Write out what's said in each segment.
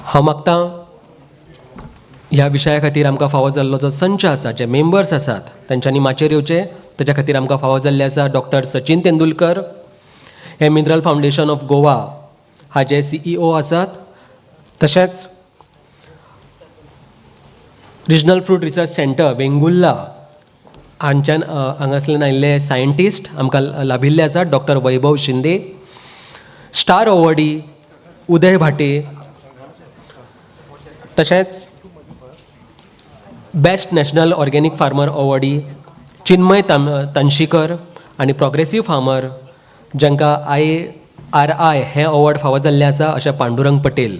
हांव मागतां ह्या विशया खातीर आमकां फावो जाल्लो जो संच आसा, जे मेंबर्स आसात तांच्यांनी माचयेर येवचें. ताच्या खातीर आमकां फावो जाल्ले आसा डॉक्टर सचिन तेंडुलकर, हे मिनरल फावंडेशन ऑफ गोवा हाचे CEO आसात. तशेंच regional fruit research centre Vengurla हांगासरल्यान आयिल्ले सायंटिस्ट आमकां लाभिल्ले आसात, doctor Vaibhav Shinde. Star awardee Uday Bhate. तशेंच best national organic farmer awardee Chinmay Tanshikar आनी प्रोग्रेसीव फार्मर जांकां IRI हे अवॉर्ड फावो जाल्ले आसा, अशें पांडुरंग पटेल.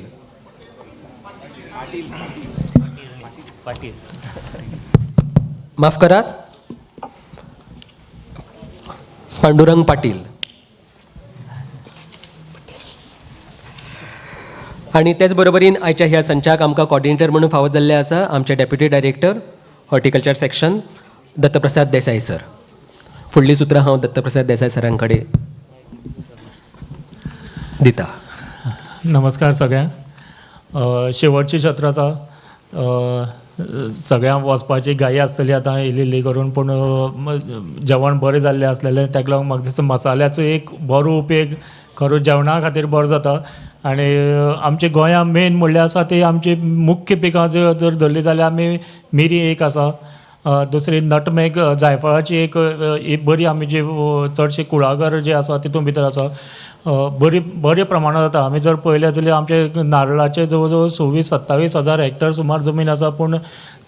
माफ करात, पांडुरंग पाटील. आनी तेच बरोबरीन आयच्या ह्या संचाक आमकां कॉर्डिनेटर म्हणून फावो जाल्ले आसा आमचे deputy director horticulture section Dattaprasad Desai sir. फुडलीं सुत्रां हांव दत्तप्रसाद देसाई सरां कडेन दिता. नमस्कार सगळ्यांक. शेवटची सत्र आसा. सगळ्यांक वचपाची घाई आसतली आतां इल्ली करून, पूण जेवण बरें जाल्लें आसलेलें ताका लागून म्हाका दिसता मसाल्याचो एक बरो उपेग खरो जेवणा खातीर बरो जाता. आनी आमच्या गोंयांत मेन म्हणल्यार आसा ती आमची मुख्य पिकां जर धरली जाल्यार आमी मिरी एक आसा, दुसरी नटमेग जायफळाची एक बरी आमी जी चडशी कुळागर जे आसा तितून भितर आसा, बरे प्रमाणांत जाता. आमी जर पळयलें जाल्यार आमचे नारळाचे जवळ जवळ 26-27 हजार हेक्टर सुमार जमीन आसा, पूण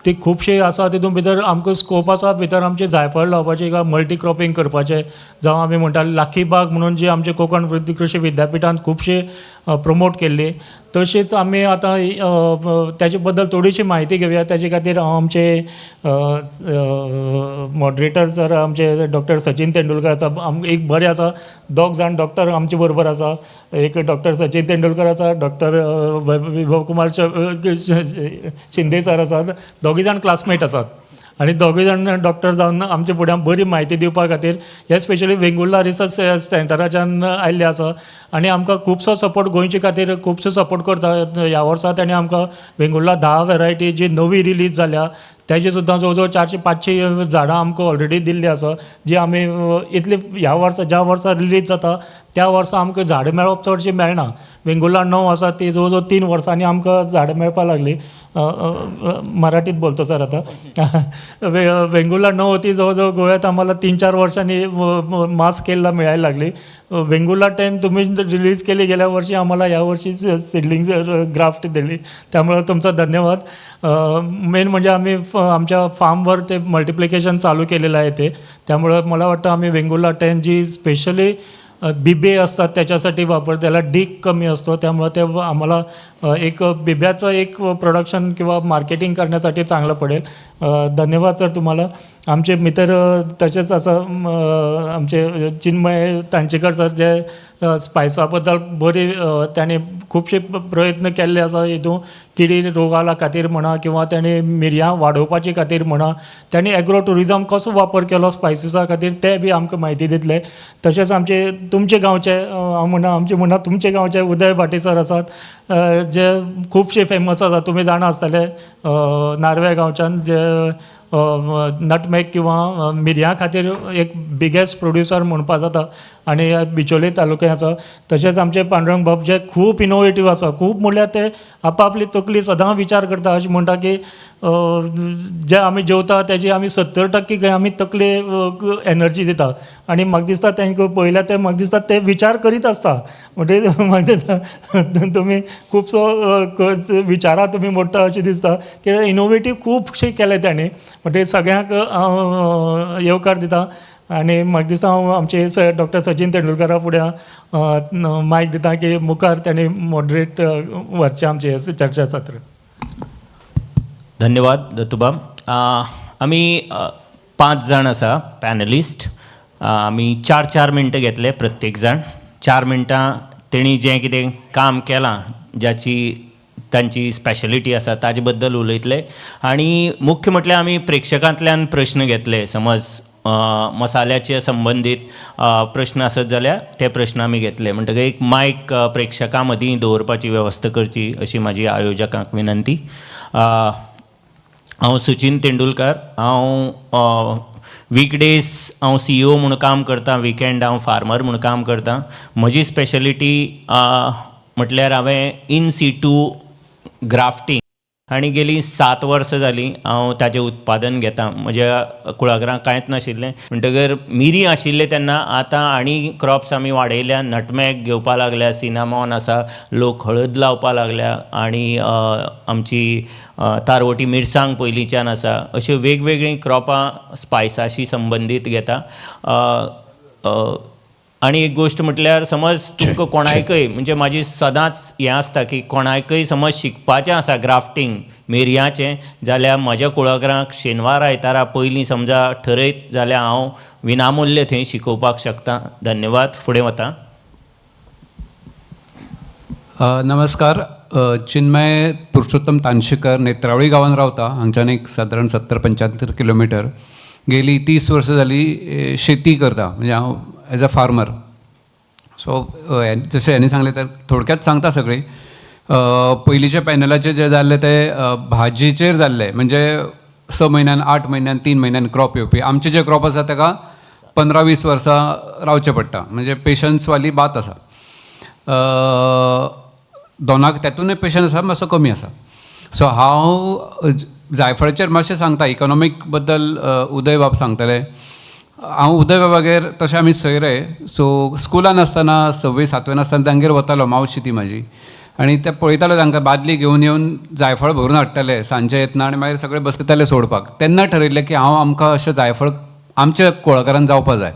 ती खुबशी आसा तितून भितर आमकां स्कोप आसा भितर आमचे जायफळ लावपाचें काय मल्टी क्रॉपिंग करपाचें, जावं आमी म्हणटाले लाखी बाग म्हणून जी आमचे कोंकण वृत्ती कृशी विद्यापिठांत खुबशे प्रमोट केल्ली. तशीच आमी आतां त्याचे बद्दल थोडीशी म्हायती घेवया. त्याचे खातीर हांव आमचे मॉडरेटर सर आमचे डॉक्टर सचिन तेंडुलकर आसा, एक बरे आसा. दोग जाण डॉक्टर आमचे बरोबर आसा. एक डॉक्टर सचिन तेंडुलकर आसा, डॉक्टर वैभव कुमार शिंदे सर आसात. दोगूय जाण क्लासमेट आसात आनी दोगूय जाण डॉक्टर जावन आमच्या फुड्यान बरी म्हायती दिवपा खातीर हे स्पेशली वेंगुर्ला रिसर्च सेंटराच्यान आयिल्ले आसा. आनी आमकां खुबसो सपोर्ट गोंयचे खातीर खुबसो सपोर्ट करता. ह्या वर्सा ताणें आमकां वेंगुर्ला 10 व्हेरायटी जी नवी रिलीज जाल्या त्याची सुद्दां जवळ जवळ 400-500 झाडां आमकां ऑलरेडी दिल्ली आसा, जी आमी इतली ह्या वर्सा ज्या वर्सा रिलीज जाता त्या वर्सा आमकां झाडां मेळप चडशी मेळना. वेंगुर्ला 9 आसा ती जवळ जवळ 3 वर्सांनी आमकां झाडां मेळपाक लागली. मराठीत बोलतो सर आता. वेंगुर्ला 9 ती जवळ जवळ गोव्यात आम्हाला 3-4 वर्षांनी मास स्केलला मिळायला लागली. वेंगुर्ला 10 तुम्ही रिलीज केली गेल्या वर्षी, आम्हाला यावर्षी सिडलिंग ग्राफ्ट दिली, त्यामुळे तुमचा धन्यवाद. मेन म्हणजे आम्ही आमच्या फार्मवर ते मल्टिप्लिकेशन चालू केलेलं आहे ते, त्यामुळे मला वाटतं आम्ही वेंगुर्ला 10 जी स्पेशली बिबे असतात त्याच्यासाठी वापरतो, त्याला डीक कमी असतो, त्यामुळे ते आम्हाला एक बिब्याचं एक प्रोडक्शन किंवा मार्केटिंग करण्यासाठी चांगलं पडेल. धन्यवाद सर तुम्हाला. आमचे मित्र तसेच असं आमचे चिन्मय तांचेकर सर जे स्पायसा बद्दल बरी त्यांनी खूपशे प्रयत्न केल्ले आसा. हितून किडी रोगाला खातीर म्हणा किंवा त्यांनी मिरयां वाडोवपाचे खातीर म्हणा, त्यांनी एग्रो टुरिझम कसो वापर केलो स्पायसिसा खातीर ते बी आमकां म्हायती दितले. तशेंच आमचे तुमचे गांवचे हांव म्हणा आमचे म्हणा तुमचे गांवचे उदय भाटे सर आसात, जे खूबशे फेमस आसा. तुम्ही जाणा आसतले नार्वे गांवच्यान जे नटमेग किंवा मिरयां खातीर एक बिगेस्ट प्रोड्युसर म्हणपाक जाता आनी बिचोले तालुक्यांत आसा. तशेंच आमचे पांडुरंग बाब जे खूब इनोवेटीव आसा, खूब म्हणल्यार ते आपआपली तकली सदां विचार करता. अशें म्हणटा की जे आमी जेवता तेजी आमी 70% आमी तकले एनर्जी दिता, आनी म्हाका दिसता तांकां पळयल्यार ते म्हाका दिसता ते विचार करीत आसता. म्हणजे म्हाका दिसता तुमी खुबसो विचारां तुमी मोडटा अशें दिसता की इनोवेटीव खूबशें केलें ताणें. म्हणजे सगळ्यांक येवकार दिता. आनी म्हाका दिसता हांव आमचे डॉक्टर सचिन तेंडुलकरा फुड्यान मायक दिता की मुखार ताणें मॉडरेट व्हरचें आमचें चर्चा सत्र. धन्यवाद दत्तूबाब. आमी 5 जाण आसा पॅनलिस्ट. आमी 4-4 मिनटां घेतले प्रत्येक जाण. 4 मिनटां तेणी जें कितें काम केलां, ज्याची तांची स्पेशलिटी आसा ताजे बद्दल उलयतले. आनी मुख्य म्हटल्यार आमी प्रेक्षकांतल्यान प्रश्न घेतले. समज मसाल्याचे संबंदीत प्रश्न आसत जाल्यार ते प्रश्न आमी घेतले. म्हणटकीर एक मायक प्रेक्षकां मदीं दवरपाची वेवस्था करची अशी म्हाजी आयोजकांक विनंती. हांव सचिन तेंडुलकर. हांव वीकडेज हांव CEO म्हूण काम करतां, विकेंड हांव फार्मर म्हूण काम करतां. म्हजी स्पेशलिटी म्हटल्यार हांवें इन सिटू ग्राफ्टींग आनी गेलीं 7 वर्सां जालीं हांव ताजें उत्पादन घेतां. म्हज्या कुळागरांत कांयच नाशिल्लें. म्हणटकर मिरी आशिल्ले तेन्ना आतां आनी क्रॉप्स आमी वाडयल्या. नटमॅग घेवपा लागल्या, सिनामॉन आसा, लोक हळद लावपा लागल्या आनी आमची तारवटी मिरसांग पयलींच्यान आसा. अश्यो वेगवेगळीं क्रॉपां स्पायसाशी संबंदीत घेता. आनी एक गोश्ट म्हटल्यार समज तुमकां कोणायकय म्हणजे म्हाजी सदांच हें आसता की कोणायकय समज शिकपाचें आसा ग्राफ्टींग मिरयाचें जाल्यार म्हज्या कुळागरांक शेनवार आयतारा पयलीं समजा ठरयत जाल्यार हांव विनामुल्य थंय शिकोवपाक शकतां. धन्यवाद. फुडें वता. नमस्कार. चिन्मय पुरुषोत्तम तानशीकर नेत्रावळी गांवांत रावता. हांगच्यान एक सादारण 70-75 किलोमिटर. गेली 30 वर्सां जाली शेती करता, म्हणजे हांव एज अ फार्मर. सो जशें हेणी सांगलें तर थोडक्यात सांगता सगळी. पयलींच्या पॅनलाचेर जे जाल्ले ते भाजीचेर जाल्ले, म्हणजे 6 म्हयन्यान, 8 म्हयन्यान, 3 म्हयन्यान क्रॉप येवपी. आमचे जे क्रॉप आसा ताका 15-20 वर्सां रावचें पडटा, म्हणजे पेशन्सवाली बात आसा. दोनाक तेतूनय पेशन्स आसा, मातसो कमी आसा. सो हांव जायफळाचेर मातशें सांगता. इकॉनॉमीक बद्दल उदय बाब सांगतले. हांव उदय बाबागेर तशें आमी सयरे. सो स्कुलान आसतना 6वी-7वीन आसतना तांगेर वतालो, मावशी ती म्हाजी. आनी ते पळयतालो तांकां बादली घेवन येवन जायफळ भरून हाडटाले सांजचे येतना आनी मागीर सगळे बसयताले सोडपाक. तेन्ना ठरयलें की आमकां अशें जायफळ आमच्या कुळागरांत जावपा जाय.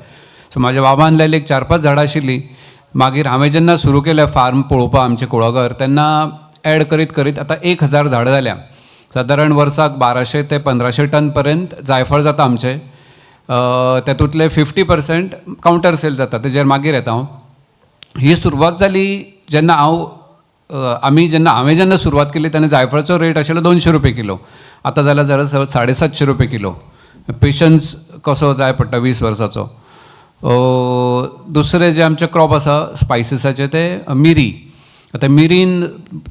सो म्हाज्या बाबान लायली एक 4-5 झाडां आशिल्लीं. मागीर हांवें जेन्ना सुरू केलें फार्म पळोवपाक आमचें कुळागर, तेन्ना ॲड करीत करीत आतां 1000 झाडां जाल्या. सादारण वर्साक 1200 ते 1500 टन पर्यंत जायफळ जाता आमचें. तेतूंतले 50% कावंटर सेल जाता, तेजेर मागीर येता हांव. ही सुरवात जाली जेन्ना हांवें जेन्ना सुरवात केली तेन्ना जायफळाचो रेट आशिल्लो 200 रुपये किलो. आतां जाल्यार 750 रुपये किलो. पेशन्स कसो जाय पडटा 20 वर्साचो. दुसरे जे आमचे क्रॉप आसा स्पायसिसाचे ते मिरी. आतां मिरीन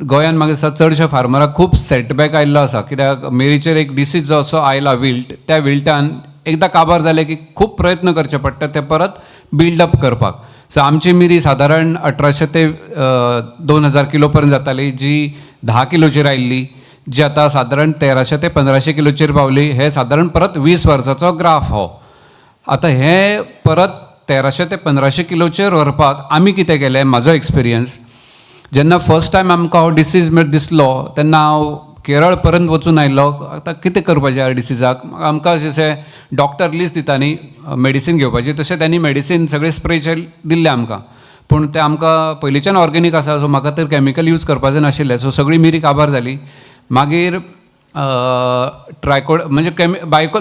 गोंयान म्हाका दिसता चडशा फार्मराक खूब सेटबॅक आयिल्लो आसा, कित्याक मिरीचेर एक डिसीज जो असो आयला विल्ट, त्या विल्टान एकदां काबार जालें की खूब प्रयत्न करचे पडटा ते परत बिल्डअप करपाक. सो आमची मिरी सादारण 1800 ते 2000 किलो पर्यंत जाताली, जी 10 किलोचेर आयिल्ली, जी आतां सादारण 1300 ते 1500 किलोचेर पावली. हे सादारण परत 20 वर्साचो ग्राफ हो. आतां हे परत 1300 ते 1500 किलोचेर व्हरपाक आमी कितें केलें, म्हाजो एक्सपिरियन्स, जेन्ना फर्स्ट टायम आमकां हो डिसीज दिसलो तेन्ना हांव केरळ पर्यंत वचून आयिल्लो. आतां कितें करपाचें ह्या डिसिजाक. आमकां जशें डॉक्टर लिस्ट दिता न्ही मेडिसीन घेवपाची, तशें त्यांनी मेडिसीन सगळें स्प्रेचे दिल्लें आमकां. पूण तें आमकां पयलींच्यान ऑर्गेनीक आसा, सो म्हाका तर केमिकल यूज करपाचें नाशिल्लें. सो सगळी मिरी काबार जाली. मागीर म्हणजे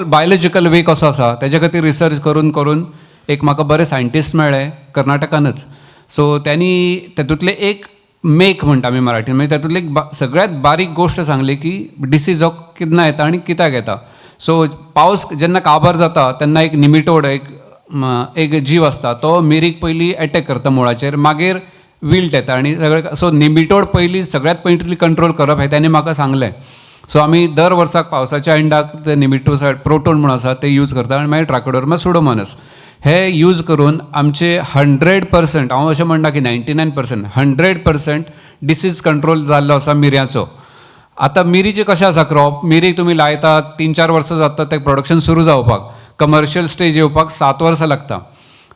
बायोलॉजिकल वे कसो आसा तेजे खातीर रिसर्च करून करून एक म्हाका बरे सायंटिस्ट मेळ्ळे कर्नाटकानच. सो त्यांनी तेतूंतले एक मेक म्हणटा आमी मराठीन, म्हणजे तातूंतली एक सगळ्यात बारीक गोश्ट सांगली की डिसीज हो केन्ना येता आनी कित्याक येता. सो पावस जेन्ना काबार जाता तेन्ना एक निमिटोड एक जीव आसता, तो मिरीक पयलीं एटॅक करता मुळाचेर, मागीर विल्ट येता आनी सगळें. सो निमिटोड पयलीं सगळ्यात पयलीं कंट्रोल करप हें ताणें म्हाका सांगलें. सो आमी दर वर्साक पावसाच्या एंडाक ते निमिटोसायड प्रोटोन म्हणून आसा ते यूज करता आनी मागीर ट्रायकोडर्मा सुडोमोनास हे यूज करून आमचे 100%, हांव अशें म्हणना की 99%, 100% डिसीज कंट्रोल जाल्लो आसा मिरयाचो. आतां मिरीचे कशें आसा क्रॉप, मिरी तुमी लायतात 3-4 वर्सां जाता तें प्रोडक्शन सुरू जावपाक. कमर्शियल स्टेज येवपाक 7 वर्सां लागता.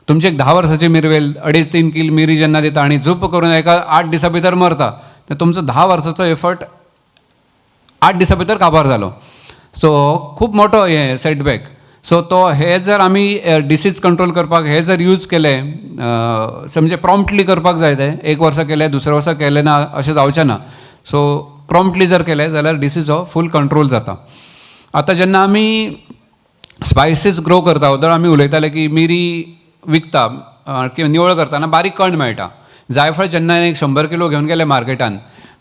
तुमची एक 10 वर्साची मिरवेल 2.5-3 किल मिरी जेन्ना दिता आनी झूप करून एका 8 दिसां भितर मरता, तर तुमचो 10 वर्साचो एफर्ट 8 दिसां भितर काबार जालो. सो खूब मोठो हें सेटबॅक. सो तो हे जर आमी डिसीज कंट्रोल करपाक हे जर यूज केले, म्हणजे प्रॉम्प्टली करपाक जाय तें. 1 वर्सा केलें, दुसऱ्या वर्सा केलें ना अशें जावचें ना. सो प्रॉम्प्टली जर केलें जाल्यार डिसीज हो फूल कंट्रोल जाता. आतां जेन्ना आमी स्पायसीस ग्रो करता, उदर आमी उलयताले की मिरी विकता किंवा निवळ करतना बारीक कण मेळटा. जायफळ जेन्ना एक 100 किलो घेवन गेले मार्केटान,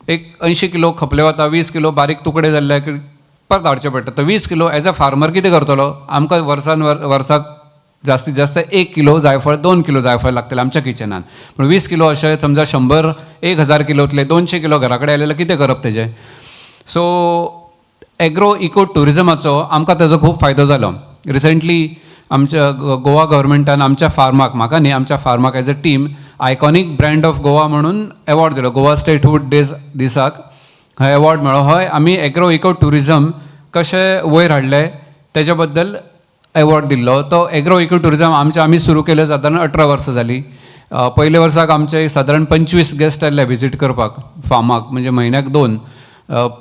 एक 80 किलो खपले वता, 20 किलो बारीक तुकडे जाल्ले परत हाडचे पडटा. तर 20 किलो एज अ फार्मर कितें करतलो, आमकां वर्साक जास्तीत जास्त 1 किलो जायफळ 2 किलो जायफळ लागतलें आमच्या किचनान. पूण 20 किलो अशें समजा 100-1000 किलोतले 200 किलो घरा कडेन आयलें कितें करप तेजें. सो एग्रो इको टुरिजमाचो आमकां तेजो खूब फायदो जालो. रिसंटली आमच्या गोवा गव्हर्मेंटान आमच्या फार्माक, म्हाका न्ही, आमच्या फार्माक as a team iconic brand of Goa म्हणून अवॉर्ड दिलो. गोवा स्टेटहूड डेज दिसाक हय अवॉर्ड मेळ्ळो. हय आमी एग्रो इको टुरिजम कशें वयर हाडलें तेज्या बद्दल अवॉर्ड दिल्लो. तो एग्रो इको टुरिजम आमी सुरू केलो सादारण 18 वर्सां जालीं. पयल्या वर्साक आमचे सादारण 25 गेस्ट आयल्ले विजीट करपाक फार्माक, म्हणजे म्हयन्याक 2.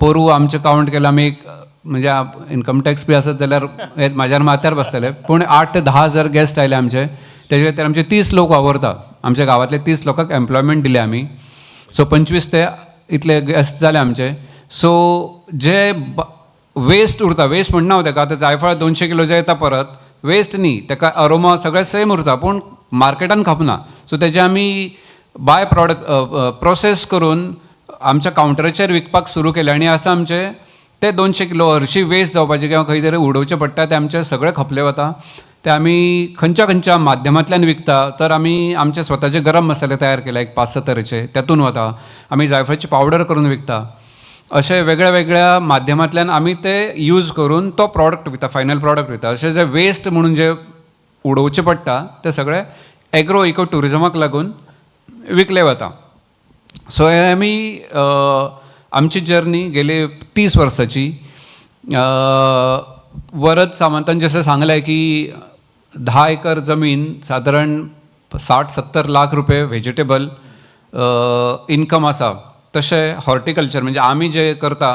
पोरू आमचे कावंट केला आमी एक, म्हणजे इन्कम टॅक्स बी आसत जाल्यार म्हाज्यार माथ्यार बसतले. पूण 8 ते 10 हजार गेस्ट आयले आमचे. तेजे खातीर आमचे 30 लोक वावरता. आमच्या गांवांतले 30 लोकांक एम्प्लॉयमेंट दिले आमी. सो 25 ते इतले गेस्ट जाले आमचे. सो जे वेस्ट उरता, वेस्ट म्हणना हांव तेका, आतां जायफळ 200 किलो जे येता परत, वेस्ट न्ही, तेका अरोमा सगळें सेम उरता पूण मार्केटान खपना. सो तेजे आमी बाय प्रॉडक्ट प्रोसेस करून आमच्या कावंटराचेर विकपाक सुरू केलें. आनी आसा आमचे ते 200 किलो हरशीं वेस्ट जावपाचे किंवा खंय तरी उडोवचे पडटा ते आमचे सगळे खपले वता. ते आमी खंयच्या माध्यमांतल्यान विकता. तर आमी आमचे स्वताचे गरम मसाले तयार केले एक 5-6 तरेचे, तेतून वता. आमी जायफळाची पावडर करून विकता. अशे वेगळ्या वेगळ्या माध्यमांतल्यान आमी ते यूज करून तो प्रॉडक्ट विकता, फायनल प्रॉडक्ट विकता. अशे जे वेस्ट म्हणून जे उडोवचे पडटा ते सगळे एग्रो इको टुरिजमाक लागून विकले वता. सो हे आमी आमची जर्नी गेली 30 वर्साची. वरद सामंतान जसं सांगलें की 10 एकर जमीन सादारण 60-70 लाख रुपये व्हेजिटेबल इनकम आसा. तशें हॉर्टिकल्चर म्हणजे आमी जे करता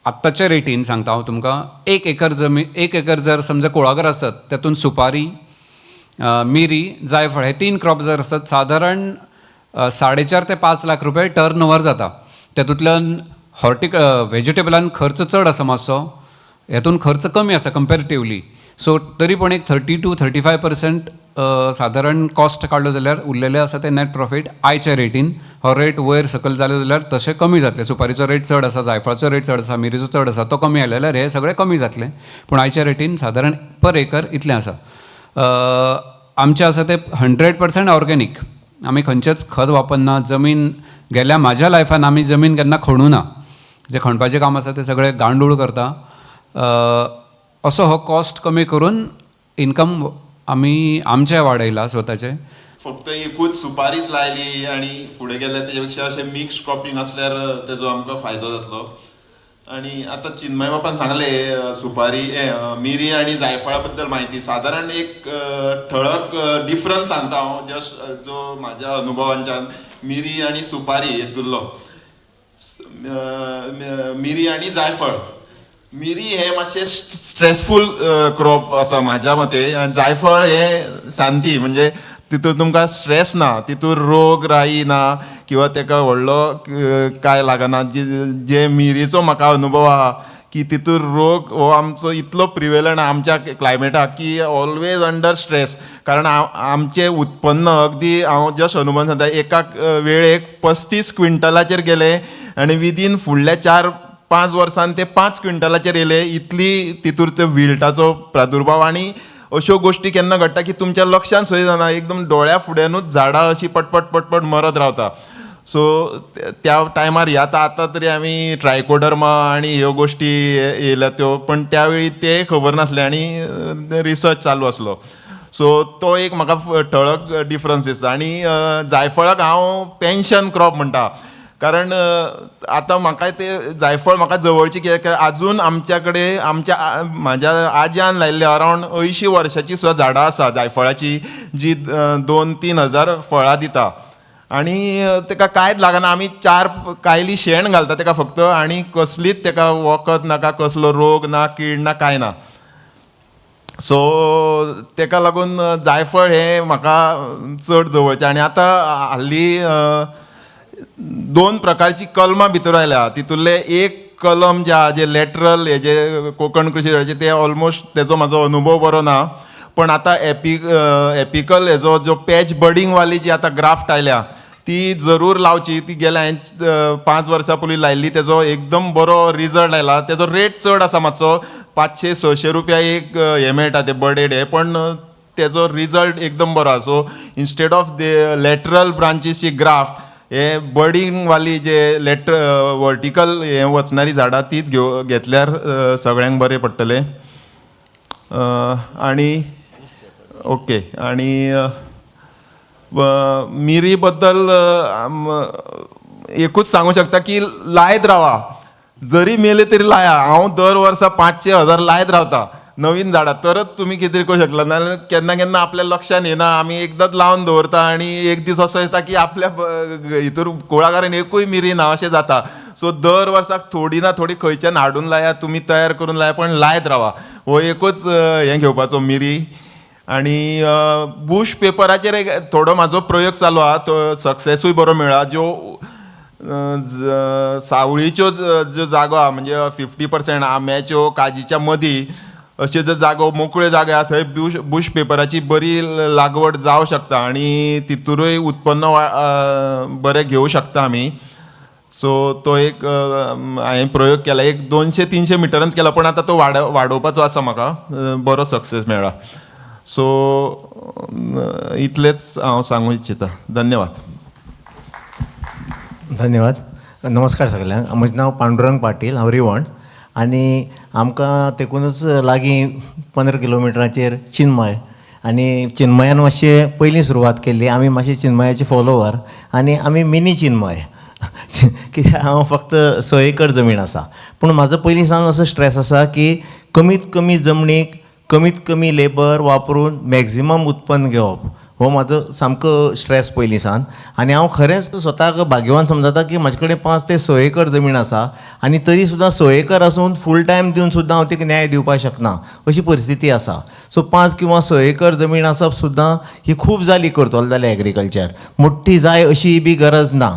आत्ताच्या रेटीन सांगता हांव तुमकां, 1 एकर जर समजा कुळागर आसत तेतून सुपारी, मिरी, जायफळ हे 3 क्रॉप जर आसत सादारण 4.5 ते 5 लाख रुपये टर्न ओवर जाता. तेतूंतल्यान व्हेजिटेबलान खर्च चड आसा मातसो, हेतून खर्च कमी आसा कंपॅरेटिवली. सो तरी पूण एक 30-35% सादारण कॉस्ट काडलो जाल्यार उरलेले आसा ते नॅट प्रॉफीट आयच्या रेटीन. हो रेट वयर सकयल जालो जाल्यार तशें कमी जातले. सुपारीचो रेट चड आसा, जायफळाचो रेट चड आसा, मिरीचो चड आसा, तो कमी आयलो जाल्यार हे सगळें कमी जातले. पूण आयच्या रेटीन सादारण पर एकर इतलें आसा. आमचें आसा ते 100% ऑर्गेनीक. आमी खंयचेच खत वापरना. जमीन गेल्या म्हाज्या लायफान आमी जमीन केन्ना खणूं ना. जे खणपाचें काम आसा ते सगळें गांडूळ करता. असो हो कॉस्ट कमी करून इनकम आमी आमचे वाडयला स्वताचे. फक्त एकूच सुपारीच लायली आनी फुडें गेले तेजे पेक्षा अशें मिक्स क्रॉपिंग आसल्यार तेजो आमकां फायदो जातलो. आनी आतां चिन्मय बापान सांगलें सुपारी मिरी आनी जायफळा बद्दल म्हायती. सादारण एक ठळक डिफरन्स सांगता हांव जस्ट जो म्हाज्या अनुभवांच्यान. मिरी आनी सुपारी हेतुल्लो, मिरी आनी जायफळ. मिरी हे मातशें स्ट्रेसफूल क्रॉप आसा म्हाज्या मते. जायफळ हे शांती, म्हणजे तितून तुमकां स्ट्रेस ना, तितून रोग राई ना किंवा तेका व्हडलो काय लागना. जे मिरीचो म्हाका अनुभव आहा की तितून रोग हो आमचो इतलो प्रिवेलंट आमच्या क्लायमेटाक की ऑलवेज अंडर स्ट्रेस. कारण आमचें उत्पन्न अगदी हांव जस्ट अनुभव सांगता, एका वेळेक 35 क्विंटलाचेर गेले आनी विदीन फुडल्या 4-5 वर्सान ते 5 क्विंटलाचेर येयले. इतली तितूर ते विल्टाचो प्रादुर्भाव. आनी अश्यो गोश्टी केन्ना घडटा की तुमच्या लक्षांत सुद्दां जायना, एकदम दोळ्या फुड्यानूच झाडां अशीं पटपट मरत रावता. सो त्या टायमार आतां तरी आमी ट्रायकोडर्मा आनी ह्यो गोश्टी येयल्या त्यो, पण त्या वेळी ते खबर नासले आनी रिसर्च चालू आसलो. सो तो एक म्हाका ठळक डिफरन्स दिसता. आनी जायफळाक हांव पेन्शन क्रॉप म्हणटा. कारण आतां म्हाका ते जायफळ म्हाका जवळची कित्याक आजून आमच्या कडेन म्हाज्या आज्यान लायिल्ली अरावंड 80 वर्सांची सुद्दां झाडां आसा जायफळाची, जी 2-3 हजार फळां दिता. आनी तेका कांयच लागना. आमी 4 कायली शेण घालता तेका फक्त, आनी कसलीच तेका वखद नाका, कसलो रोग ना, कीड ना, कांय ना. सो तेका लागून जायफळ हे म्हाका चड जवळचें. आनी आतां हाल्ली 2 प्रकारची कलमां भितर आयल्या. तितूंतले एक कलम जे आहा जे लॅटरल हेजे कोकण कृषी ते ऑलमोस्ट तेजो म्हाजो अनुभव बरो ना. पण आतां एपिकल हेजो जो पॅच बडिंग वाली जी आतां ग्राफ्ट आयल्या ती जरूर लावची. ती गेल्या हांवें 5 वर्सां पयलीं लायिल्ली. तेजो एकदम बरो रिजल्ट आयला. तेजो रेट चड आसा मातसो, 500-600 रुपया एक हे मेळटा ते बडेड हे. पण तेजो रिजल्ट एकदम बरो आसा. So instead of the lateral ब्रांचीसची ग्राफ्ट हे बर्डिंग वाली जे वर्टिकल हे वचणारी झाडां तीच घेतल्यार सगळ्यांक बरें पडटलें. आनी ओके, आनी मिरी बद्दल एकूच सांगू शकता की लायत रावा, जरी मेले तरी लाया. हांव दर वर्सा 500,000 लायत रावता नवीन झाडां, तरच तुमी कितें करूं शकला. नाजाल्यार केन्ना केन्ना आपल्या लक्षान येना, आमी एकदांच लावन दवरता आनी एक दीस असो येता की आपल्या हितूर कुळागरान एकूय मिरी ना अशें जाता. सो दर वर्साक थोडी ना थोडी खंयच्यान हाडून लाया, तुमी तयार करून लाया, पण लायत रावा. हो एकूच हें घेवपाचो मिरी. आनी बुश पेपराचेर एक थोडो म्हाजो प्रयोग चालू आहा, तो सक्सेसूय बरो मेळ्ळा. ज्यो सावळीच्यो ज्यो जागो आहा म्हणजे 50% आंब्याच्यो काजीच्या मदीं अश्यो ज्यो जागो मोकळ्यो जागे आहा थंय बुश पेपराची बरी लागवड जावं शकता आनी तितूरूय उत्पन्न बरें घेवं शकता आमी. सो तो एक हांवें प्रयोग केला, एक 200-300 मिटरांच केला, पण आतां तो वाडोवपाचो आसा म्हाका. बरो सक्सेस मेळ्ळा. सो इतलेंच हांव सांगूं इच्छिता. धन्यवाद. धन्यवाद. नमस्कार सगळ्यांक. म्हजें नांव पांडुरंग पाटील, हांव रिवण. आनी आमकां तेकूनच लागीं 15 किलोमिटराचेर चिन्मय, आनी चिन्मयान मातशें पयलीं सुरवात केल्ली. आमी मातशे चिन्मयाचे फॉलोवर आनी आमी मिनी चिन्मय कित्याक हांव फक्त 6 एकर जमीन आसा. पूण म्हाजो पयलीं सावन असो स्ट्रेस आसा की कमीत कमी जमनीक कमीत कमी लेबर वापरून मॅक्झिमम उत्पन्न घेवप, हो म्हाजो सामको स्ट्रेस पयलीं सावन. आनी हांव खरेंच स्वताक भाग्यवान समजता की म्हाजे कडेन 5 ते 6 एकर जमीन आसा, आनी तरी सुद्दां 6 एकर आसून फूल टायम दिवन सुद्दां हांव तिका न्याय दिवपाक शकना अशी परिस्थिती आसा. सो 5 किंवा 6 एकर जमीन आसप सुद्दां ही खूब जाली करतलो जाल्यार एग्रीकल्चर. मोठी जाय अशी बी गरज ना,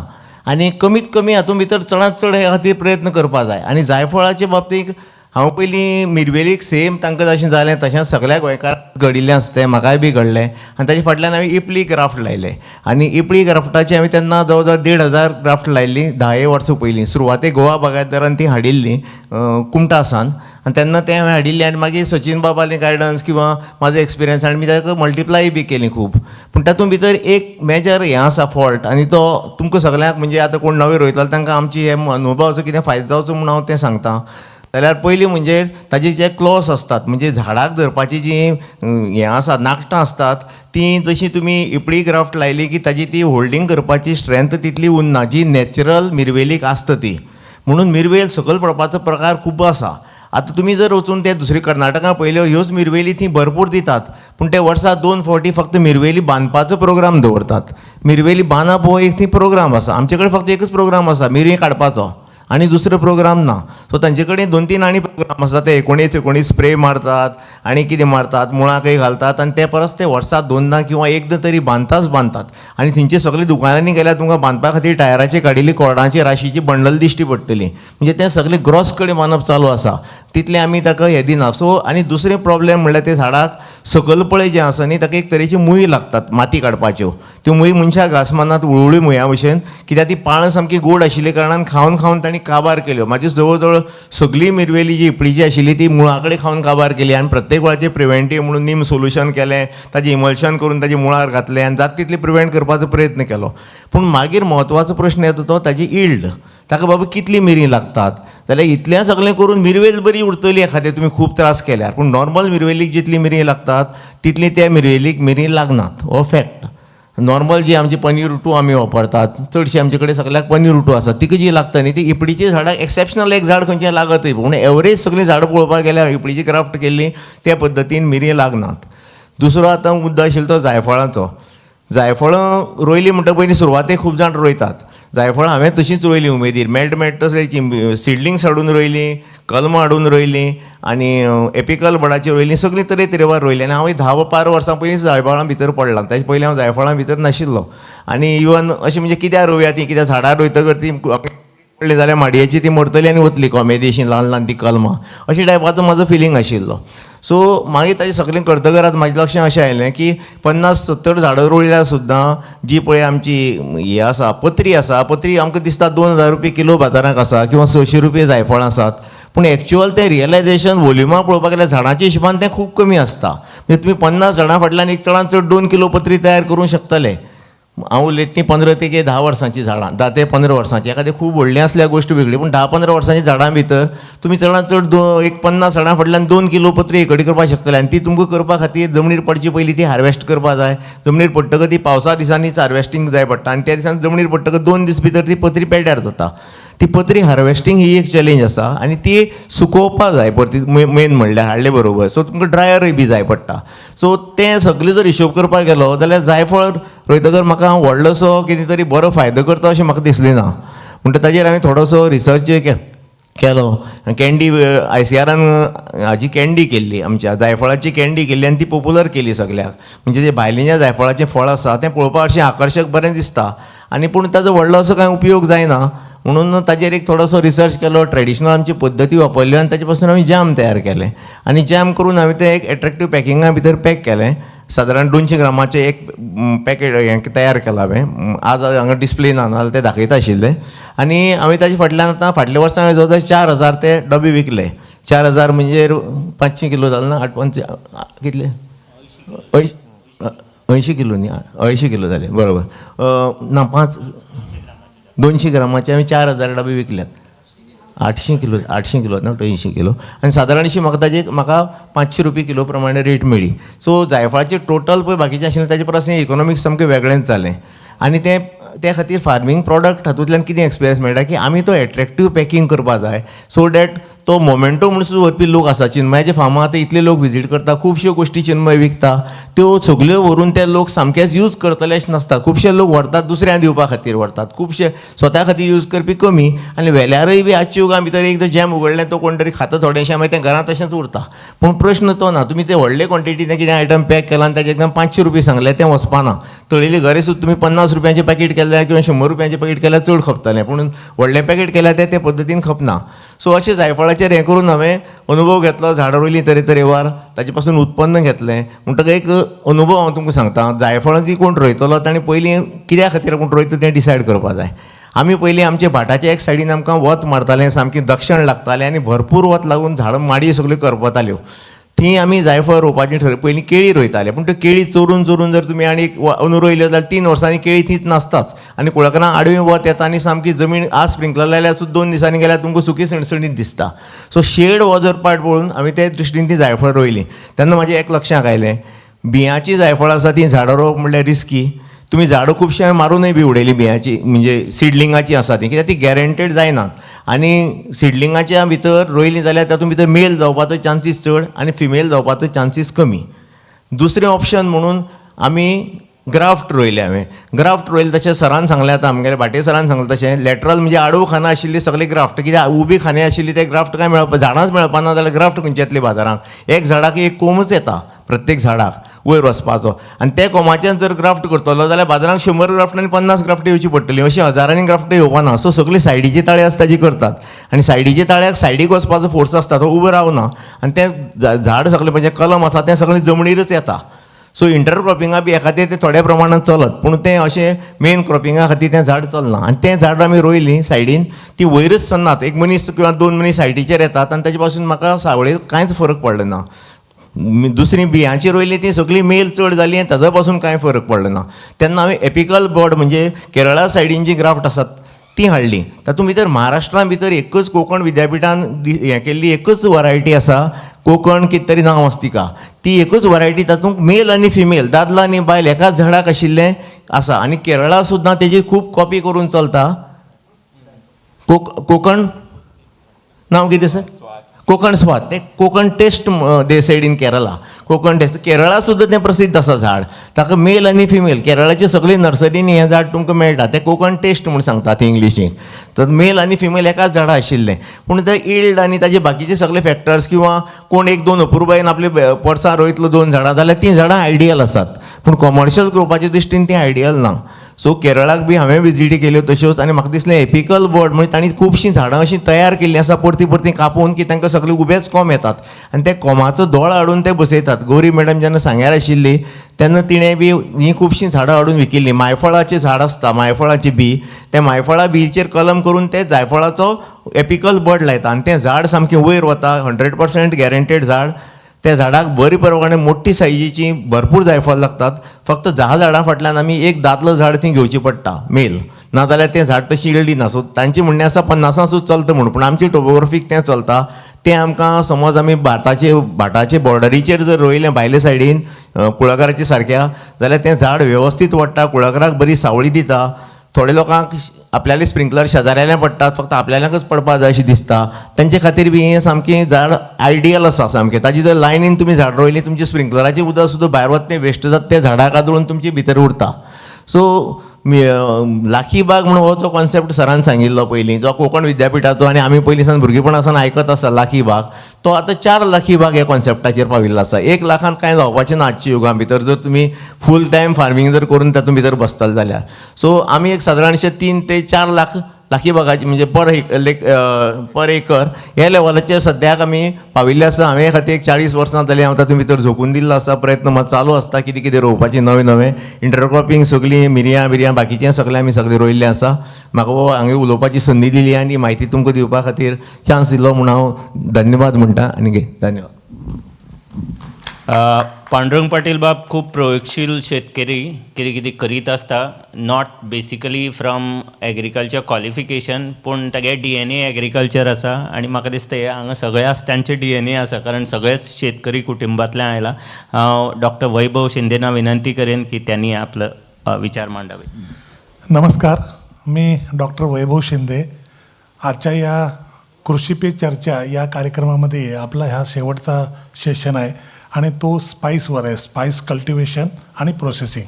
आनी कमीत कमी हातूंत भितर चडांत चड हे खातीर प्रयत्न करपा जाय. आनी जायफळाचे बाबतींत हांव पयलीं मिरवेलीक सेम तांकां जशें जालें तशेंच सगळ्या गोंयकारांक घडिल्लें आसता तें म्हाकाय बी घडलें. आनी ताचे फाटल्यान हांवें इपली ग्राफ्ट लायले, आनी इपली ग्राफ्टाची हांवें तेन्ना जवळ जवळ 1,500 ग्राफ्ट लायिल्ली 10 वर्सां पयलीं. सुरवातेक गोवा बागायतदारान ती हाडिल्ली कुमटासान, आनी तेन्ना तें हांवें हाडिल्ली. आनी मागीर सचिन बाबाली गायडन्स किंवा म्हाजो एक्सपिरियन्स आनी ताका मल्टिप्लाय बी केली खूब. पूण तातूंत भितर एक मेजर हें आसा फॉल्ट, आनी तो तुमकां सगळ्यांक म्हणजे आतां कोण नवे रोयतले तांकां आमची हे अनुभवाचो कितें फायदो जावचो म्हूण हांव तें सांगतां. जाल्यार पयलीं म्हणजे ताजे जे क्लॉस असतात, म्हणजे झाडाक धरपाची जी हें आसा नाकटां असतात, ती जशी तुमी इपडी ग्राफ्ट लायली की ताजी ती होल्डिंग करपाची स्ट्रेंथ तितली उरना जी नॅचरल मिरवेलीक आसता ती. म्हणून मिरवेल सकयल पडपाचो प्रकार खूब आसा. आतां तुमी जर वचून ते दुसरी कर्नाटका पयल्यो ह्योच मिरवेली थंय भरपूर दितात, पूण ते वर्सा 2 फावटी फक्त मिरवेली बांदपाचो प्रोग्राम दवरतात. मिरवेली बांदप हो एक थंय प्रोग्राम आसा. आमचे कडेन फक्त एकच प्रोग्राम आसा मिरवी काडपाचो, आनी दुसरो प्रोग्राम ना. सो तांचे कडेन 2-3 आनी प्रोग्राम आसा, ते 19 स्प्रे मारतात आनी कितें मारतात, मुळाकय घालतात, आनी ते परस ते वर्साक 2दा किंवा 1दां तरी बांदतात. आनी थंयचे सगळे दुकानांनी गेल्यार तुमकां बांदपा खातीर टायराची काडिल्ली कॉर्डाची राशीची बंडल दिश्टी पडटली. म्हणजे तें सगळें ग्रॉस कडेन बांदप चालू आसा, तितलें आमी ताका हें दिना. सो आनी दुसरें प्रॉब्लेम म्हणल्यार ते झाडाक सकयल पळय जें आसा न्ही ताका एक तरेची मुळी लागतात माती काडपाच्यो. त्यो मुळी मनशाक घास मारनात उळवळी मुळ्या भशेन, कित्याक ती पानां सामकी गोड आशिल्ले कारणान खावन खावन तांणी काबार केल्यो. म्हाजी जवळ जवळ सगळी मिरवेली जी इपडीची आशिल्ली ती मुळा कडेन खावन काबार केली. आनी प्रत्येक वेळाचेर प्रिवेंटीव म्हणून नीम सोल्युशन केलें, ताजें इमल्शन करून ताजे मुळार घातलें आनी जाता तितली प्रिवेंट करपाचो प्रयत्न केलो. पूण मागीर म्हत्वाचो प्रश्न येता तो ताजी इल्ड. ताका बाबा कितली मिरी लागतात, जाल्यार इतलें सगळें करून मिरवेल बरी उरतली एखादें तुमी खूब त्रास केल्यार, पूण नॉर्मल मिरवेलीक जितली मिरी लागतात तितली त्या मिरवेलीक मिरी लागनात. हो फॅक्ट. नॉर्मल जी आमची पनीर रुटू आमी वापरतात, चडशी आमचे कडेन सगळ्याक पनीर रुटू आसा, तिका जी लागता न्ही ती इपडीची झाडां एक्सेप्शनल एक झाड खंयचें लागतय, पूण एवरेज सगळीं झाडां पळोवपाक गेल्यार इपडीची क्राफ्ट केल्ली त्या पद्दतीन मिरी लागनात. दुसरो आतां मुद्दो आशिल्लो तो जायफळाचो. जायफळां रोयली म्हणटा पयलीं सुरवातेक खूब जाण रोयतात. जायफळां हांवें तशींच रोयलीं उमेदीर, मेळट तसली सिडलिंग्स हाडून रोयलीं, कलमां हाडून रोयलीं, आनी एपिकल बडाची रोयलीं, सगळीं तरेतरेवार रोयलीं. आनी हांव 10-12 वर्सां पयलीं जायफळां भितर पडलां. ताचे पयलीं हांव जायफळां भितर नाशिल्लो. आनी इवन अशें म्हणजे कित्याक रोवया ती, कित्याक झाडां रोयतकर ती पडली जाल्यार माडयेची ती मरतली आनी वतली कोमेदी अशीं ल्हान ल्हान ती कलमां, अशें टायपाचो म्हजो फिलींग आशिल्लो. सो मागीर ताजें सगळें करतकर आतां म्हाज्या लक्षांत अशें आयलें की 50-70 झाडां रोयल्यार सुद्दां जी पळय आमची ही आसा पत्री आसा, पत्री आमकां दिसता 2,000 रुपया किलो बाजाराक आसा किंवा 600 रुपया जायफळां आसात. पूण एक्च्युअल तें रियलायझेशन वॉल्युमा पळोवपाक गेल्यार झाडांच्या हिशोबान तें खूब कमी आसता. म्हणजे तुमी 50 झाडां फाटल्यान एक चडांत चड 2 किलो पत्री तयार करूंक शकतले. हांव उलयता ती 15 ते 10 वर्सांची झाडां, 10 ते 15 वर्सांची. एखादी खूब व्हडलीं आसल्यार गोश्ट वेगळी, पूण 10-15 वर्सांची झाडां भितर तुमी चडांत चड एक 50 झाडां फाटल्यान 2 किलो पत्री एकडी करपाक शकतले. आनी ती तुमकां करपा खातीर जमनीर पडचे पयलीं ती हार्वेस्ट करपा जाय. जमनीर पडटकच ती पावसा दिसांनीच हार्वेस्टिंग जाय पडटा आनी त्या दिसांनी जमनीर पडटकच 2 दीस भितर ती पत्री पेड्ड्यार जाता. ती पत्री हार्वेस्टिंग ही एक चॅलेंज आसा आनी ती सुकोवपा जाय परती मेन म्हणल्यार हाडले बरोबर. सो तुमकां ड्रायरय बी जाय पडटा. सो तें सगळें जर हिशोब करपाक गेलो जाल्यार जायफळ रोयतकर म्हाका व्हडलोसो कितें तरी बरो फायदो करता अशें म्हाका दिसलें ना. म्हणटा ताजेर हांवें थोडोसो रिसर्च केलो. कँडी ICRान हाजी कँडी केल्ली, आमच्या जायफळाची कँडी केल्ली आनी ती पॉप्युलर केली सगळ्याक. म्हणजे जे भायलें जें जायफळाचें फळ आसा तें पळोवपाक अशें आकर्शक बरें दिसता आनी पूण ताजो व्हडलो असो कांय उपयोग जायना. म्हणून ताजेर एक थोडोसो रिसर्च केलो, ट्रेडिशनल आमची पद्दती वापरल्यो आनी ताजे पासून हांवें जॅम तयार केलें. आनी जॅम करून हांवें तें एक एट्रॅक्टीव पॅकिंगा भितर पॅक केलें. सादारण 200 ग्रामाचें एक पॅकेट हें तयार केलां हांवें. आज हांगा डिस्प्ले ना नाजाल्यार तें दाखयता आशिल्लें. आनी हांवें ताजे फाटल्यान आतां फाटल्या वर्सा हांवें जवळ 4000 ते डबे विकले. 4000 म्हणजे 500 किलो जालें ना, 8 कितले 80 किलो न्ही, 80 किलो जाले बरोबर. ना 200 ग्रामाचे हांवें 4000 डबे विकल्यात. 800 किलो ना 80 किलो. आनी सादारण अशी म्हाका 500 रुपया किलो प्रमाणे रेट मेळ्ळी. सो जायफळाचें टोटल पळय बाकीचें आशिल्लें ताचे परस इकॉनॉमिक्स सामकें वेगळेंच जालें. आनी त्या खातीर फार्मींग प्रॉडक्ट हातूंतल्यान कितें एक्सपिरियन्स मेळटा की आमी तो एट्रॅक्टीव पॅकिंग करपा जाय. सो डॅट तो मोमेंटो म्हणून सुद्दां व्हरपी लोक आसा. चिन्मयाचे फार्मा आतां इतले लोक विजीट करता, खुबश्यो गोश्टी चिन्मय विकता, त्यो सगल्यो व्हरून ते लोक सामकेच यूज करतले अशें नासता. खुबशे लोक व्हरतात दुसऱ्यांक दिवपा खातीर व्हरतात, खुबशे स्वता खातीर यूज करपी कमी. आनी व्हेल्यारय बी आजच्या युगां भितर एकदां जॅम उगडलें तो कोण तरी खाता थोडेंशें मागीर तें घरांत तशेंच उरता. पूण प्रश्न तो ना. तुमी ते व्हडले क्वॉन्टिटीन कितें आयटम पॅक केला आनी ताचे एकदम 500 रुपया सांगले तें वचपाना. तळिल्ली घरे सुद्दां तुमी 50 रुपयांचें पॅकेट केल्यार किंवा 100 रुपयांचें पॅकेट केल्यार चड खपतलें, पूण व्हडलें पॅकेट केल्यार ते पद्दतीन खपना. सो अशें जायफळाचेर हें करून हांवें अनुभव घेतलो. झाडां रोयलीं तरेतरेवार, ताचे पासून उत्पन्न घेतलें. म्हणटकच एक अनुभव हांव तुमकां सांगता. जायफळां जी कोण रोयतलो ताणें पयलीं कित्या खातीर कोण रोयता तें डिसायड करपाक जाय. आमी पयलीं आमच्या भाटाच्या एक सायडीन आमकां वत मारतालें, सामकें दक्षण लागतालें आनी भरपूर वत लागून झाडां माडी सगल्यो करपताल्यो. थंय आमी जायफळ रोवपाचें ठरयलें. पयलीं केळी रोयताले, पूण त्यो केळी चोरून जर तुमी आनी अंदू रोयल्यो जाल्यार 3 वर्सांनी केळी थंयच नासताच. आनी कुळागरां आडवी वत येता आनी सामकी जमीन आज स्प्रिंकलर लायल्यार सुद्दां 2 दिसांनी गेल्यार तुमकां सुकी सणसणीत दिसता. सो शेड हो जर पार्ट पळोवन हांवें ते दृश्टीन ती जायफळ रोयली. तेन्ना म्हाजें एक लक्षांत आयलें, बियांची जायफळ आसा ती झाडां रोवप म्हणल्यार रिस्की. तुमी झाडां खुबशीं हांवें मारूनय बी उडयली बियांची, म्हणजे सिडलिंगाची आसा ती, कित्याक ती गॅरंटेड जायनात. आनी सिडलिंगाच्या भितर रोयलीं जाल्यार तातूंत भितर मेल जावपाचो चान्सीस चड आनी फिमेल जावपाचो चान्सीस कमी. दुसरें ऑप्शन म्हणून आमी ग्राफ्ट रोयले. हांवें ग्राफ्ट रोयले तशें सरान सांगलें, आतां आमगेल्या भाटे सरान सांगलें तशें लॅटरल म्हणजे आडवो खाना आशिल्ली सगळे ग्राफ्ट. कित्याक उबी खाने आशिल्ली ते ग्राफ्ट काय मेळप झाडांच मेळपाना जाल्यार ग्राफ्ट खंयचे येतले बाजारांत. एक झाडाक एक कोमच येता प्रत्येक झाडाक वयर वचपाचो, आनी त्या कोमाच्यान जर ग्राफ्ट करतलो जाल्यार बाजारांत 100 ग्राफ्ट आनी 50 ग्राफ्ट येवची पडटली. अशी हजारांनी ग्राफ्ट येवपाना. सो सगळे सायडीचे ताळे आसता जी करतात, आनी सायडीच्या ताळ्याक सायडीक वचपाचो फोर्स आसता, तो उबो रावना आनी तें झाड सगळें म्हणजे कलम आसा तें सगळें जमनीरच येता. सो इंटरक्रॉपिंगा बी एखादें तें थोड्या प्रमाणांत चलत, पूण तें अशें मेन क्रॉपिंगा खातीर तें झाड चलना. आनी तें झाड आमी रोयलीं सायडीन, ती वयरच सन्नात. एक मनीस किंवा 2 मनीस सायडीचेर येतात आनी ताचे पासून म्हाका सावळेक कांयच फरक पडलो ना. दुसरीं बियांची रोयलीं ती सगळीं मेल चड जाली आनी ताजो पासून कांय फरक पडलो ना. तेन्ना हांवें एपिकल बर्ड म्हणजे केरळा सायडीन जी ग्राफ्ट आसात ती हाडली. तातूंत भितर महाराष्ट्रांत भितर एकच कोंकण विद्यापिठान हें केल्ली एकच वरायटी आसा, कोकण कितें तरी नांव आसा तिका. ती एकच वरायटी, तातूंत मेल आनी फिमेल, दादलो आनी बायल एकाच झाडाक आशिल्लें आसा. आनी केरळा सुद्दां तेजी खूब कॉपी करून चलता. कोकण नांव कितें सर? कोकण स्वात. तें कोकण टेस्ट दे side in Kerala. Konkan taste Kerala सुद्दां तें प्रसिद्ध आसा झाड. ताका मेल आनी फिमेल केरळाचे सगळे नर्सरीनी हें झाड तुमकां मेळटा. तें कोकण टेस्ट म्हूण सांगतात इंग्लिशीन. तर मेल आनी फिमेल एकाच झाडां आशिल्लें, पूण तें इल्ड आनी ताजे बाकीचे सगळे फॅक्टर्स किंवा कोण 1-2 अपुरबायेन आपले वर्सां रोयतलो 2 झाडां जाल्यार तीं झाडां आयडियल आसात. पूण कमर्शियल ग्रोपाचे दृश्टीन ती आयडियल ना. सो केरळाक बी हांवें विजिटी केल्यो तश्योच, आनी म्हाका दिसलें एपिकल बोर्ड म्हणजे तांणी खुबशीं झाडां अशीं तयार केल्लीं आसा परती परती कापून की तांकां सगळे उबेच कोंब येतात आनी ते कोंबाचो दोळ हाडून ते बसयतात. गौरी मॅडम जेन्ना सांग्यार आशिल्ली तेन्ना तिणें बी हीं खुबशीं झाडां हाडून विकिल्लीं. मायफळाचें झाड आसता, मायफळाची बी, ते मायफळा बीचेर कलम करून ते जायफळाचो एपिकल बर्ड लायता आनी तें झाड सामकें वयर वता. 100% गॅरंटेड झाड. त्या झाडाक बरी प्रमाणे मोठी सायजीची भरपूर जायफळ लागतात. फक्त 10 झाडां फाटल्यान आमी एक दादलो झाड थंय घेवची पडटा मेल, नाजाल्यार तें झाड तशी इल्ली ना. सो तांचें म्हणणें आसा 50 चलता म्हणून, पूण आमची टोपोग्राफीक तें चलता. तें आमकां समज आमी भाटाचे बॉर्डरीचेर जर रोयलें भायले सायडीन कुळागराच्या सारक्या, जाल्यार तें झाड वेवस्थीत वाडटा, कुळागराक बरी सावळी दिता. थोडे लोकांक आपल्याले स्प्रिंकलर शेजाऱ्याल्या पडटात, फक्त आपल्यालांकच पडपा जाय अशें दिसता. तांचे खातीर बी हें सामकें झाड आयडियल आसा सामकें. ताजी जर लायनीन तुमी झाड रोयलीं, तुमचें स्प्रिंकलराचें उदक सुद्दां भायर वता तें वेस्ट जाता, तें झाडाक आदळून तुमचे भितर उरता. सो लाखी बाग म्हणून हो जो कॉन्सेप्ट सरान सांगिल्लो पयलीं, जो कोंकण विद्यापिठाचो आनी आमी पयलीं सावन भुरगेपणासान आयकत आसा लाखी बाग, तो आतां 4 लाखी बाग ह्या कॉन्सेप्टाचेर पाविल्लो आसा. 1 लाखान कांय जावपाचें ना आजच्या युगां भितर, जर तुमी फूल टायम फार्मींग जर करून तातूंत भितर बसतले जाल्यार. सो आमी एक सादारणशे 3 ते 4 लाखी बागाची म्हणजे पर एकर हे लेवलाचेर सद्याक आमी पाविल्ले आसा. हांवें खातीर 40 वर्सां जालीं हांव तातूंत भितर झोकून दिल्लो आसा. प्रयत्न म्हाजो चालू आसता कितें कितें रोवपाचें नवें इंटरक्रॉपिंग सगळीं मिरयां बाकीचें सगळें आमी सगळें रोयिल्लें आसा. म्हाका हांवें उलोवपाची संदी दिली आनी म्हायती तुमकां दिवपा खातीर चान्स दिलो म्हणून हांव धन्यवाद म्हणटा आनी धन्यवाद. पांडुरंग पाटील बाब खूब प्रयोगशील शेतकरी कितें कितें करीत आसता. Not basically from agriculture qualification, पूण तागे DNA एग्रीकल्चर आसा आनी म्हाका दिसता हे हांगा सगळ्याच तांचे DNA आसा, कारण सगळेच शेतकरी कुटुंबांतल्यान आयला. हांव डॉक्टर वैभव शिंदेना विनंती करेन की त्यांनी आपलं विचार मांडावे. नमस्कार, मी डॉक्टर वैभव शिंदे. आजच्या या कृषी पे चर्चा या कार्यक्रमामध्ये आपला ह्या शेवटचा सेशन आहे आणि तो स्पाईसवर आहे, स्पाईस कल्टिवेशन आणि प्रोसेसिंग.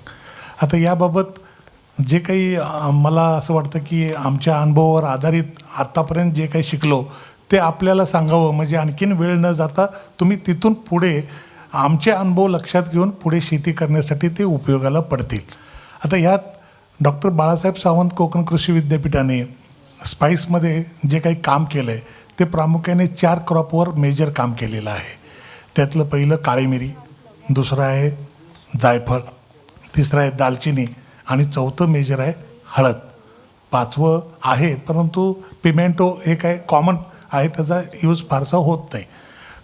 आता याबाबत जे काही मला असं वाटतं की आमच्या अनुभवावर आधारित आत्तापर्यंत जे काही शिकलो ते आपल्याला सांगावं, म्हणजे आणखीन वेळ न जाता तुम्ही तिथून पुढे आमचे अनुभव लक्षात घेऊन पुढे शेती करण्यासाठी ते उपयोगाला पडतील. आता ह्यात डॉक्टर बाळासाहेब सावंत कोकण कृषी विद्यापीठाने स्पाईसमध्ये जे काही काम केलं आहे ते प्रामुख्याने 4 क्रॉपवर मेजर काम केलेलं आहे. त्यातलं पहिलं काळी मिरी, दुसरं आहे जायफळ, तिसरं आहे दालचिनी आणि चौथं मेजर आहे हळद. 5वं आहे परंतु पिमेंटो एक आहे, कॉमन आहे, त्याचा यूज फारसा होत नाही.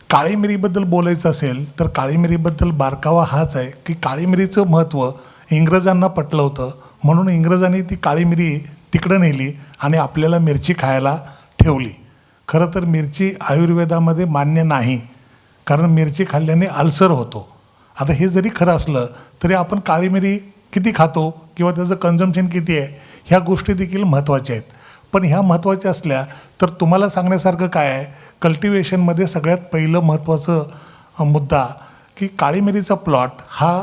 काळी मिरीबद्दल बोलायचं असेल तर काळी मिरीबद्दल बारकावा हाच आहे की काळी मिरीचं महत्त्व इंग्रजांना पटलं होतं, म्हणून इंग्रजांनी ती काळी मिरी तिकडं नेली आणि आपल्याला मिरची खायला ठेवली. खरं तर मिरची आयुर्वेदामध्ये मान्य नाही, कारण मिरची खाल्ल्याने अल्सर होतो. आता हे जरी खरं असलं तरी आपण काळी मिरी किती खातो किंवा त्याचं कन्झम्पशन किती आहे ह्या गोष्टी देखील महत्त्वाच्या आहेत. पण ह्या महत्त्वाच्या असल्या तर तुम्हाला सांगण्यासारखं काय आहे, कल्टिवेशनमध्ये सगळ्यात पहिलं महत्त्वाचं मुद्दा की काळी मिरीचा प्लॉट हा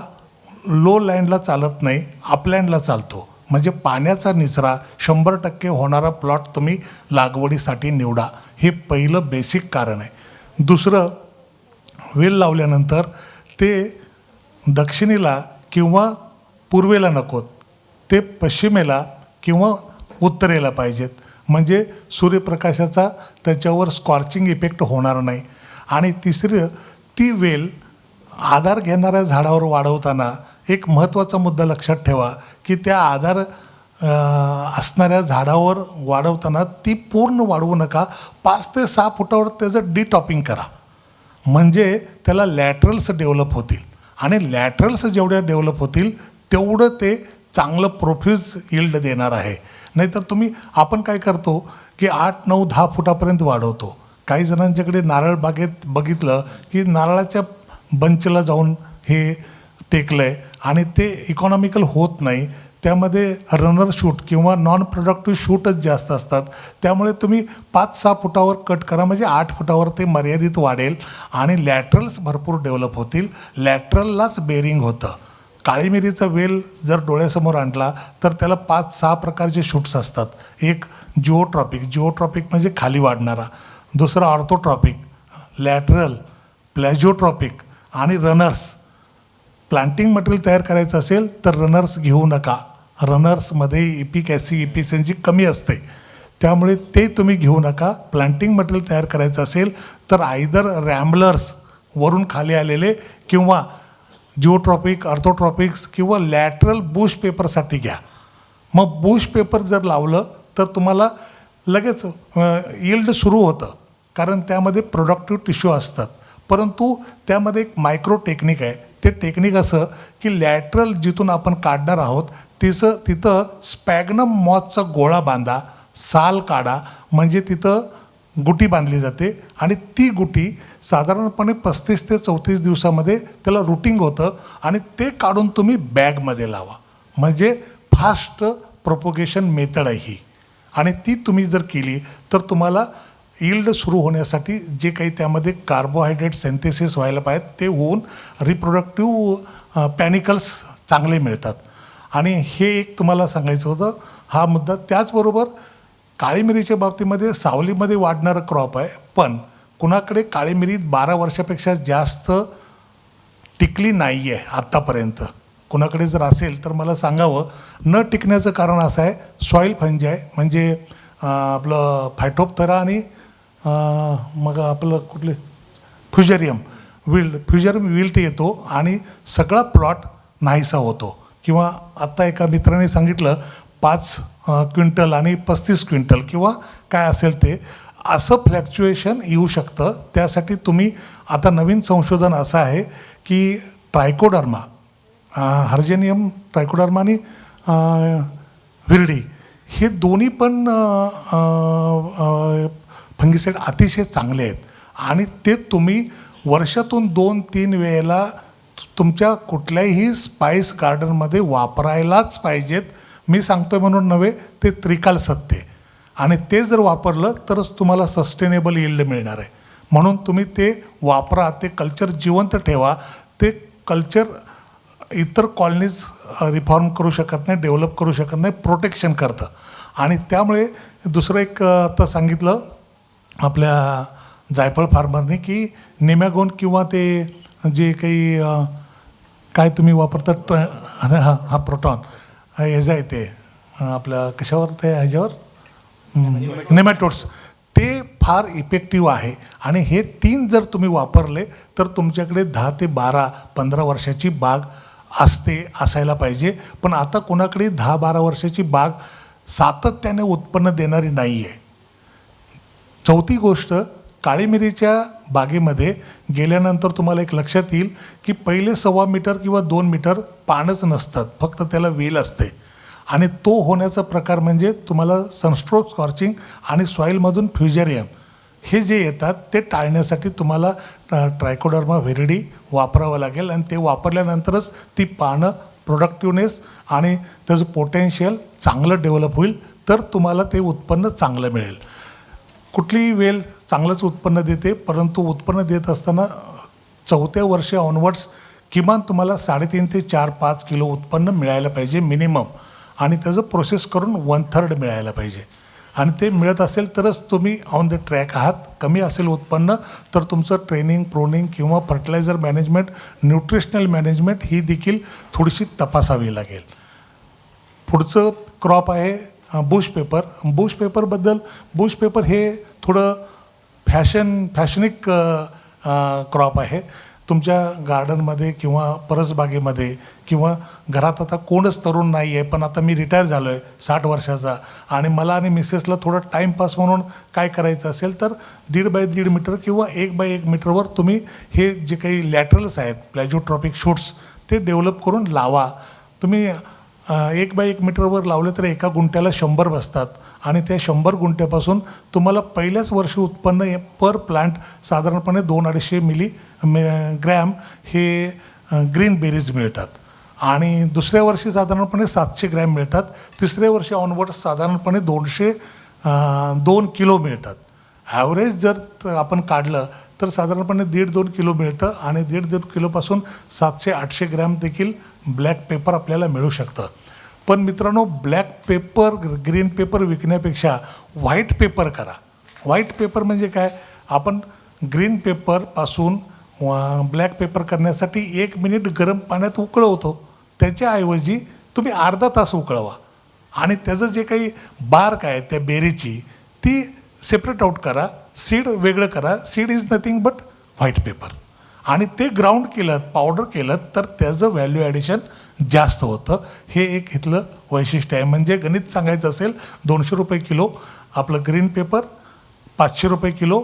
लो लँडला चालत नाही, अपलँडला चालतो. म्हणजे पाण्याचा निचरा 100% होणारा प्लॉट तुम्ही लागवडीसाठी निवडा, हे पहिलं बेसिक कारण आहे. दुसरं, वेल लावल्यानंतर ते दक्षिणेला किंवा पूर्वेला नकोत, ते पश्चिमेला किंवा उत्तरेला पाहिजेत, म्हणजे सूर्यप्रकाशाचा त्याच्यावर स्कॉर्चिंग इफेक्ट होणार नाही. आणि तिसरं, ती वेल आधार घेणाऱ्या झाडावर वाढवताना एक महत्त्वाचा मुद्दा लक्षात ठेवा की त्या आधार असणाऱ्या झाडावर वाढवताना ती पूर्ण वाढवू नका. 5 ते 6 फुटावर त्याचं डिटॉपिंग करा, म्हणजे त्याला लॅटरल्स डेव्हलप होतील आणि लॅटरल्स जेवढ्या डेव्हलप होतील तेवढं ते चांगलं प्रोफ्यूज यील्ड देणार आहे. नाहीतर आपण काय करतो की 8, 9, 10 फुटापर्यंत वाढवतो. काही जणांच्याकडे नारळ बागेत बघितलं की नारळाच्या बंचला जाऊन हे टेकलं आहे आणि ते इकॉनॉमिकल होत नाही. त्यामध्ये रनर शूट किंवा नॉन प्रोडक्टिव्ह शूटच जास्त असतात. त्यामुळे तुम्ही 5-6 फुटावर कट करा, म्हणजे 8 फुटावर ते मर्यादित वाढेल आणि लॅटरल्स भरपूर डेव्हलप होतील. लॅटरललाच बेरिंग होतं. काळी मिरीचा वेल जर डोळ्यासमोर आणला तर त्याला 5-6 प्रकारचे शूट्स असतात. एक जिओट्रॉपिक म्हणजे खाली वाढणारा, दुसरा ऑर्थोट्रॉपिक, लॅटरल, प्लॅजिओट्रॉपिक आणि रनर्स. प्लांटिंग मटेरियल तयार करायचं असेल तर रनर्स घेऊ नका. रनर्समध्ये इपिक ॲसिड इफिशियन्सी कमी असते, त्यामुळे ते तुम्ही घेऊ नका. प्लांटिंग मटेरियल तयार करायचं असेल तर आयदर रॅम्बलर्स वरून खाली आलेले किंवा जिओट्रॉपिक अर्थोट्रॉपिक्स किंवा लॅटरल बुश पेपरसाठी घ्या. मग बुश पेपर जर लावलं तर तुम्हाला लगेच यील्ड सुरू होतं, कारण त्यामध्ये प्रोडक्टिव्ह टिश्यू असतात. परंतु त्यामध्ये एक मायक्रो टेक्निक आहे. ते टेक्निक असं की लॅटरल जिथून आपण काढणार आहोत तिथं स्पॅग्नम मॉथचा गोळा बांधा, साल काढा, म्हणजे तिथं गुटी बांधली जाते आणि ती गुटी साधारणपणे 35 ते 34 दिवसामध्ये त्याला रूटिंग होतं आणि ते काढून तुम्ही बॅगमध्ये लावा. म्हणजे फास्ट प्रोपोगेशन मेथड आहे ही, आणि ती तुम्ही जर केली तर तुम्हाला यील्ड सुरू होण्यासाठी जे काही त्यामध्ये कार्बोहायड्रेट सिंथेसिस व्हायला पाहिजे ते होऊन रिप्रोडक्टिव्ह पॅनिकल्स चांगले मिळतात. आणि हे एक तुम्हाला सांगायचं होतं हा मुद्दा. त्याचबरोबर काळी मिरीच्या बाबतीमध्ये सावलीमध्ये वाढणारं क्रॉप आहे, पण कुणाकडे काळी मिरी 12 वर्षापेक्षा जास्त टिकली नाही आहे आत्तापर्यंत. कुणाकडे जर असेल तर मला सांगावं. न टिकण्याचं कारण असं आहे सॉईल फंज आहे, म्हणजे आपलं फायटोप्थेरा आणि मग आपलं कुठले फ्युजरियम विल्ट येतो आणि सगळा प्लॉट नाहीसा होतो. किंवा आत्ता एका मित्राने सांगितलं 5 क्विंटल आणि 35 क्विंटल किंवा काय असेल ते असं फ्लॅक्च्युएशन येऊ शकतं. त्यासाठी तुम्ही आता नवीन संशोधन असं आहे की ट्रायकोडर्मा, हार्जेनियम ट्रायकोडर्मा आणि व्हिरडी हे दोन्ही पण फंगिसाईड अतिशय चांगले आहेत आणि ते तुम्ही वर्षातून 2-3 वेळेला तुमच्या कुठल्याही स्पाइस गार्डनमध्ये वापरायलाच पाहिजेत. मी सांगतोय म्हणून नव्हे, ते त्रिकाल सत्य. आणि ते जर वापरलं तरच तुम्हाला सस्टेनेबल यील्ड मिळणार आहे. म्हणून तुम्ही ते वापरा, ते कल्चर जिवंत ठेवा. ते कल्चर इतर कॉलनीज रिफॉर्म करू शकत नाही, डेव्हलप करू शकत नाही, प्रोटेक्शन करतं. आणि त्यामुळे दुसरं एक आता सांगितलं आपल्या जायफळ फार्मरने की निमॅगोन किंवा ते जे काही काय तुम्ही वापरता हा प्रोटॉन ह्याचा आहे ते आपल्या कशावर ते ह्याच्यावर नेमॅटोड्स, ते फार इफेक्टिव्ह आहे. आणि हे 3 जर तुम्ही वापरले तर तुमच्याकडे 10 ते 12-15 वर्षाची बाग असायला पाहिजे. पण आता कोणाकडे 10-12 वर्षाची बाग सातत्याने उत्पन्न देणारी नाही आहे. चौथी गोष्ट, काळी मिरीच्या बागेमध्ये गेल्यानंतर तुम्हाला एक लक्षात येईल की पहिले 1.25 मीटर किंवा 2 मीटर पानच नसतात, फक्त त्याला वेल असते. आणि तो होण्याचा प्रकार म्हणजे तुम्हाला सनस्ट्रोक स्कॉर्चिंग आणि सॉईलमधून फ्युजरियम हे जे येतात ते टाळण्यासाठी तुम्हाला ट्रायकोडर्मा व्हिरिडी वापरावं लागेल. आणि ते वापरल्यानंतरच ती पानं प्रोडक्टिव्हनेस आणि त्याचं पोटेन्शियल चांगलं डेव्हलप होईल, तर तुम्हाला ते उत्पन्न चांगलं मिळेल. कुठलीही वेल चांगलंच उत्पन्न देते, परंतु उत्पन्न देत असताना 4थ्या वर्षी ऑनवर्ड्स किमान तुम्हाला 3.5 ते 4-5 किलो उत्पन्न मिळायला पाहिजे मिनिमम. आणि त्याचं प्रोसेस करून 1/3 मिळायला पाहिजे. आणि ते मिळत असेल तरच तुम्ही ऑन द ट्रॅक आहात. कमी असेल उत्पन्न तर तुमचं ट्रेनिंग, प्रोनिंग किंवा फर्टिलायझर मॅनेजमेंट, न्यूट्रिशनल मॅनेजमेंट ही देखील थोडीशी तपासावी लागेल. पुढचं क्रॉप आहे बुश पेपर. बुश पेपर हे थोडं फॅशनिक क्रॉप आहे. तुमच्या गार्डनमध्ये किंवा परसबागेमध्ये किंवा घरात आता कोणच तरुण नाही आहे, पण आता मी रिटायर झालो आहे 60 वर्षाचा आणि मला आणि मिसेसला थोडं टाईमपास म्हणून काय करायचं असेल तर 1.5 बाय 1.5 मीटर किंवा 1 बाय 1 मीटरवर तुम्ही हे जे काही लॅटरल्स आहेत प्लॅझोट्रॉपिक शूट्स ते डेव्हलप करून लावा. तुम्ही 1 बाय 1 मीटरवर लावले तर एका गुंठ्याला 100 बसतात. आणि त्या 100 गुंठ्यापासून तुम्हाला पहिल्याच वर्षी उत्पन्न पर प्लांट साधारणपणे 200-250 ग्रॅम हे ग्रीन बेरीज मिळतात. आणि दुसऱ्या वर्षी साधारणपणे 700 ग्रॅम मिळतात. तिसऱ्या वर्षी ऑनवर्ड साधारणपणे 2 किलो मिळतात. ॲव्हरेज जर आपण काढलं तर साधारणपणे 1.5-2 किलो मिळतं. आणि 1.5-2 किलोपासून 700-800 ग्रॅम देखील ब्लॅक पेपर आपल्याला मिळू शकतं. पण मित्रांनो, ब्लॅक पेपर ग्रीन पेपर विकण्यापेक्षा व्हाईट पेपर करा. व्हाईट पेपर म्हणजे काय, आपण ग्रीन पेपरपासून ब्लॅक पेपर करण्यासाठी 1 मिनिट गरम पाण्यात उकळवतो, त्याच्याऐवजी तुम्ही अर्धा तास उकळवा आणि त्याचं जे काही बार्क आहे त्या बेरीची ती सेपरेट आउट करा, सीड वेगळं करा. Seed is nothing but white paper. आणि ते ग्राउंड केलं, पावडर केलं तर त्याचं व्हॅल्यू ॲडिशन जास्त होतं. हे एक इथलं वैशिष्ट्य आहे. म्हणजे गणित सांगायचं असेल 200 रुपये किलो आपलं ग्रीन पेपर, 500 रुपये किलो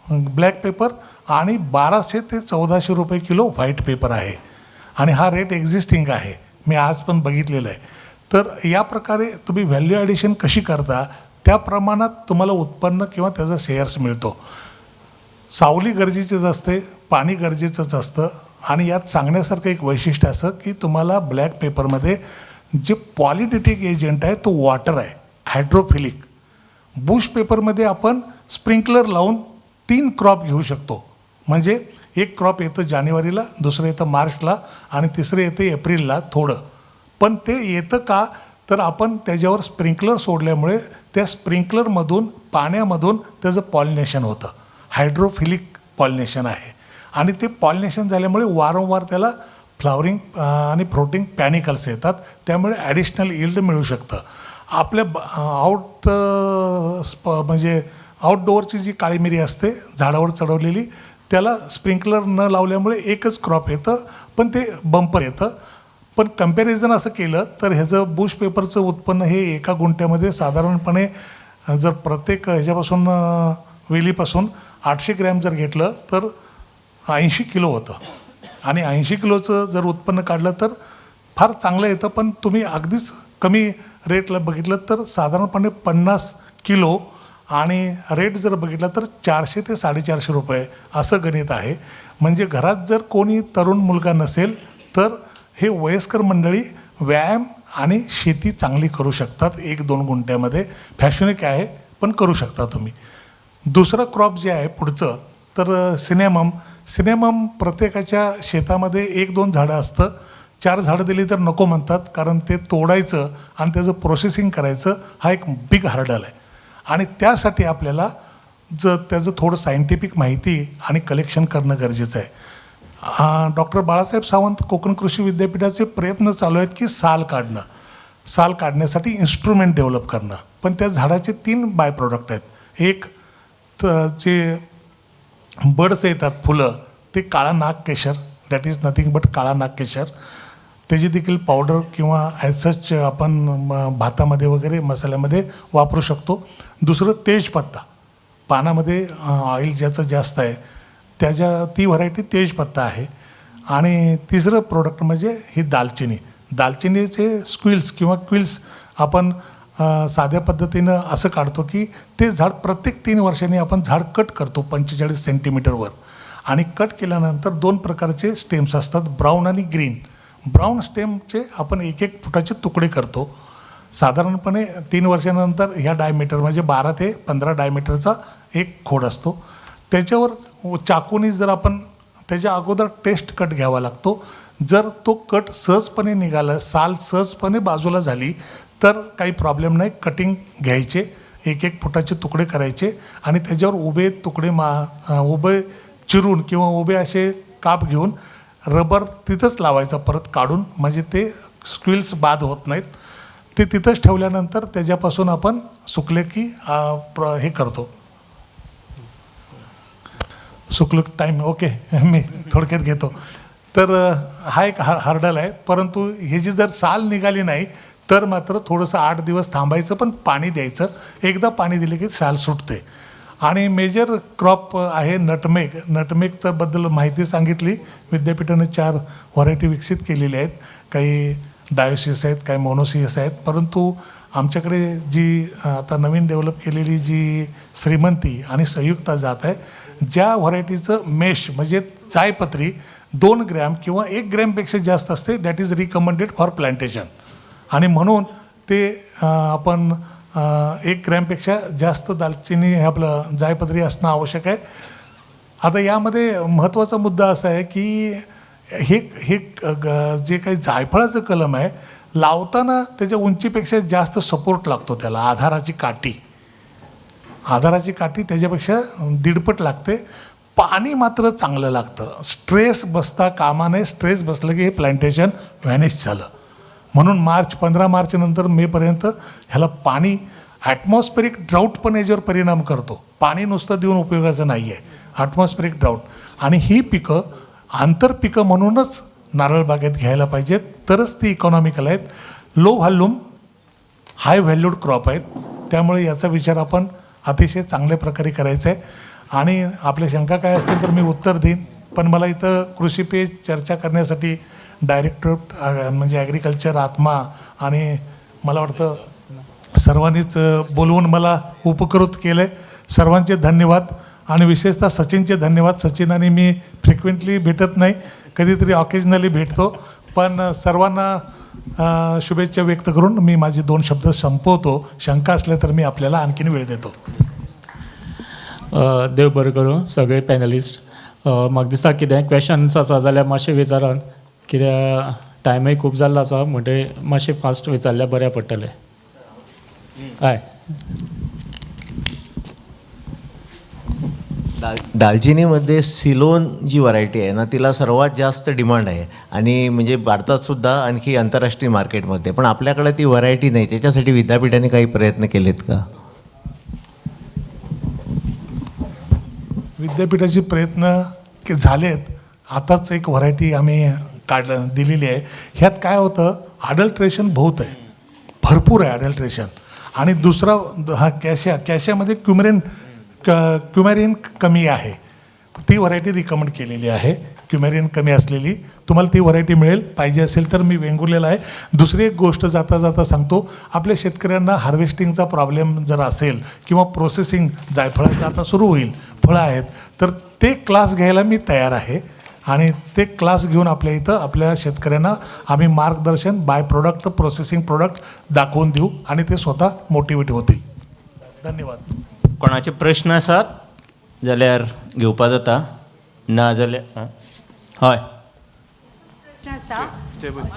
ब्लॅक पेपर आणि 1200 ते 1400 रुपये किलो व्हाईट पेपर आहे. आणि हा रेट एक्झिस्टिंग आहे, मी आज पण बघितलेलं आहे. तर या प्रकारे तुम्ही व्हॅल्यू ॲडिशन कशी करता त्या प्रमाणात तुम्हाला उत्पन्न किंवा त्याचा शेअर्स मिळतो. सावली गरजेचीच असते, पाणी गरजेचंच असतं. आणि यात सांगण्यासारखं एक वैशिष्ट्य असं की तुम्हाला ब्लॅक पेपरमध्ये जे पॉलिनेटिक एजंट आहे तो वॉटर आहे, हायड्रोफिलिक. बुश पेपरमध्ये आपण स्प्रिंकलर लावून 3 क्रॉप घेऊ शकतो. म्हणजे एक क्रॉप येतं जानेवारीला, दुसरं येतं मार्चला आणि तिसरं येतं एप्रिलला थोडं. पण ते येतं का तर आपण त्याच्यावर स्प्रिंकलर सोडल्यामुळे त्या स्प्रिंकलरमधून पाण्यामधून त्याचं पॉलिनेशन होतं. हायड्रोफिलिक पॉलिनेशन आहे आणि ते पॉलिनेशन झाल्यामुळे वारंवार त्याला फ्लावरिंग आणि फ्रुटिंग पॅनिकल्स येतात. त्यामुळे ॲडिशनल यील्ड मिळू शकतं. आपल्या म्हणजे आउटडोअरची जी काळी मिरी असते झाडावर चढवलेली, त्याला स्प्रिंकलर न लावल्यामुळे एकच क्रॉप येतं पण ते बंपर येतं. पण कम्पॅरिझन असं केलं तर ह्याचं बुश पेपरचं उत्पन्न हे एका गुंठ्यामध्ये साधारणपणे जर प्रत्येक ह्याच्यापासून वेलीपासून 800 ग्रॅम जर घेतलं तर 80 किलो होतं. आणि 80 किलोचं जर उत्पन्न काढलं तर फार चांगलं येतं. पण तुम्ही अगदीच कमी रेटला बघितलं तर साधारणपणे 50 किलो आणि रेट जर बघितला तर 400 ते 450 रुपये असं गणित आहे. म्हणजे घरात जर कोणी तरुण मुलगा नसेल तर हे वयस्कर मंडळी व्यायाम आणि शेती चांगली करू शकतात. 1-2 गुंठ्यामध्ये फॅशनिक आहे पण करू शकता तुम्ही. दुसरं क्रॉप जे आहे पुढचं तर सिनेमम प्रत्येकाच्या शेतामध्ये 1-2 झाडं असतं. 4 झाडं दिली तर नको म्हणतात, कारण ते तोडायचं आणि त्याचं प्रोसेसिंग करायचं हा एक बिग हर्डल आहे. आणि त्यासाठी आपल्याला त्याचं थोडं सायंटिफिक माहिती आणि कलेक्शन करणं गरजेचं आहे. डॉक्टर बाळासाहेब सावंत कोकण कृषी विद्यापीठाचे प्रयत्न चालू आहेत की साल काढण्यासाठी इन्स्ट्रुमेंट डेव्हलप करणं. पण त्या झाडाचे 3 बाय प्रोडक्ट आहेत. एक तर जे बर्ड्स येतात फुलं ते काळा नाग केशर, दॅट इज नथिंग बट काळा नाग केशर. त्याची देखील पावडर किंवा ॲज सच आपण भातामध्ये वगैरे मसाल्यामध्ये वापरू शकतो. दुसरं तेजपत्ता, पानामध्ये ऑइल ज्याचं जास्त आहे ती व्हरायटी तेजपत्ता आहे. आणि तिसरं प्रोडक्ट म्हणजे ही दालचिनीचे स्क्विल्स किंवा क्विल्स आपण साध्या पद्धतीनं असं काढतो की ते झाड प्रत्येक 3 वर्षांनी आपण झाड कट करतो 45 सेंटीमीटरवर. आणि कट केल्यानंतर 2 प्रकारचे स्टेम्स असतात, ब्राऊन आणि ग्रीन. ब्राऊन स्टेमचे आपण 1-1 फुटाचे तुकडे करतो. साधारणपणे 3 वर्षानंतर ह्या डायमीटर म्हणजे 12 ते 15 डायमीटरचा एक खोड असतो. त्याच्यावर चाकूनी जर आपण त्याच्या अगोदर टेस्ट कट घ्यावा लागतो. जर तो कट सहजपणे निघाला, साल सहजपणे बाजूला झाली तर काही प्रॉब्लेम नाही. कटिंग घ्यायचे, 1-1 फुटाचे तुकडे करायचे आणि त्याच्यावर उभे तुकडे उभे चिरून किंवा उभे असे काप घेऊन रबर तिथंच लावायचं परत काढून, म्हणजे ते स्क्विल्स बाद होत नाहीत. ते तिथंच ठेवल्यानंतर त्याच्यापासून आपण सुकले की हे करतो. सुकलं टाईम ओके, मी थोडक्यात घेतो. तर हा एक हर्डल आहे. परंतु ह्याची जर साल निघाली नाही तर मात्र थोडंसं 8 दिवस थांबायचं, पण पाणी द्यायचं. एकदा पाणी दिले की साल सुटते. आणि मेजर क्रॉप आहे नटमेग तर बद्दल माहिती सांगितली. विद्यापीठाने 4 व्हरायटी विकसित केलेल्या आहेत. काही डायोसिस आहेत, काही मोनोसिस आहेत. परंतु आमच्याकडे जी आता नवीन डेव्हलप केलेली जी श्रीमंती आणि संयुक्ता जात आहे, ज्या व्हरायटीचं मेश म्हणजे जायपत्री 2 ग्रॅम किंवा 1 ग्रॅमपेक्षा जास्त असते, that is recommended for plantation. आणि म्हणून ते आपण 1 ग्रॅमपेक्षा जास्त दालचिनी हे आपलं जायपत्री असणं आवश्यक आहे. आता यामध्ये महत्त्वाचा मुद्दा असा आहे की हे जे काही जायफळाचं कलम आहे लावताना त्याच्या उंचीपेक्षा जास्त सपोर्ट लागतो त्याला. आधाराची काठी त्याच्यापेक्षा 1.5 पट लागते. पाणी मात्र चांगलं लागतं. स्ट्रेस बसता कामा नये. स्ट्रेस बसलं की हे प्लांटेशन व्हॅनिश झालं. म्हणून 15 मार्च नंतर मेपर्यंत ह्याला पाणी, ॲटमॉस्फेरिक ड्राऊट पण याच्यावर परिणाम करतो. पाणी नुसतं देऊन उपयोगाचं नाही आहे. ॲटमॉस्फेरिक ड्राऊट. आणि ही पिकं आंतरपिकं म्हणूनच नारळ बागेत घ्यायला पाहिजेत, तरच ती इकॉनॉमिकल आहेत. लो व्हॉल्यूम हाय व्हॅल्यूड क्रॉप आहेत. त्यामुळे याचा विचार आपण अतिशय चांगल्या प्रकारे करायचा आहे. आणि आपल्या शंका काय असतील तर मी उत्तर देईन. पण मला इथं कृषी पे चर्चा करण्यासाठी डायरेक्टरेट म्हणजे ॲग्रिकल्चर, आत्मा आणि मला वाटतं सर्वांनीच बोलवून मला उपकृत केलं आहे. सर्वांचे धन्यवाद. आणि विशेषतः सचिनचे धन्यवाद. सचिन आणि मी फ्रिक्वेंटली भेटत नाही, कधीतरी ऑकेजनली भेटतो. पण सर्वांना शुभेच्छा व्यक्त करून मी माझे 2 शब्द संपवतो. शंका असल्या तर मी आपल्याला आणखीन वेळ देतो. देव बरें करूं सगळे पॅनलिस्ट. म्हाका दिसता कितें क्वेश्चन्स आसा जाल्यार मातशे विचारात, कित्याक टायमूय खूब जाल्लो आसा. म्हणटकीर मातशें फास्ट विचारल्यार बरें पडटलें. हय. दालचिनीमध्ये सिलोन जी व्हरायटी आहे ना, तिला सर्वात जास्त डिमांड आहे. आणि म्हणजे भारतातसुद्धा आणखी आंतरराष्ट्रीय मार्केटमध्ये. पण आपल्याकडे ती व्हरायटी नाही. त्याच्यासाठी विद्यापीठाने काही प्रयत्न केलेत का? विद्यापीठाचे प्रयत्न झालेत. आताच एक व्हरायटी आम्ही दिलेली आहे. ह्यात काय होतं, अडल्ट्रेशन बहुत आहे, भरपूर आहे अडल्ट्रेशन. आणि दुसरा हा कॅशामध्ये क्युमेरिन कमी आहे. ती व्हरायटी रिकमेंड केलेली आहे, क्युमेरिन कमी असलेली. तुम्हाला ती व्हरायटी मिळेल, पाहिजे असेल तर मी वेंगुर्लेला आहे. दुसरी एक गोष्ट जाता जाता सांगतो, आपल्या शेतकऱ्यांना हार्वेस्टिंगचा प्रॉब्लेम जर असेल किंवा प्रोसेसिंग जायफळाचं आता सुरू होईल, फळं आहेत, तर ते क्लास घ्यायला मी तयार आहे. आणि ते क्लास घेऊन आपल्या इथं आपल्या शेतकऱ्यांना आम्ही मार्गदर्शन, बाय प्रोडक्ट, प्रोसेसिंग प्रोडक्ट दाखवून देऊ आणि ते स्वतः मोटिवेट होतील. धन्यवाद. कोणाचे प्रश्न आसात जाल्यार घेवपा जाता, ना जाल्यार हय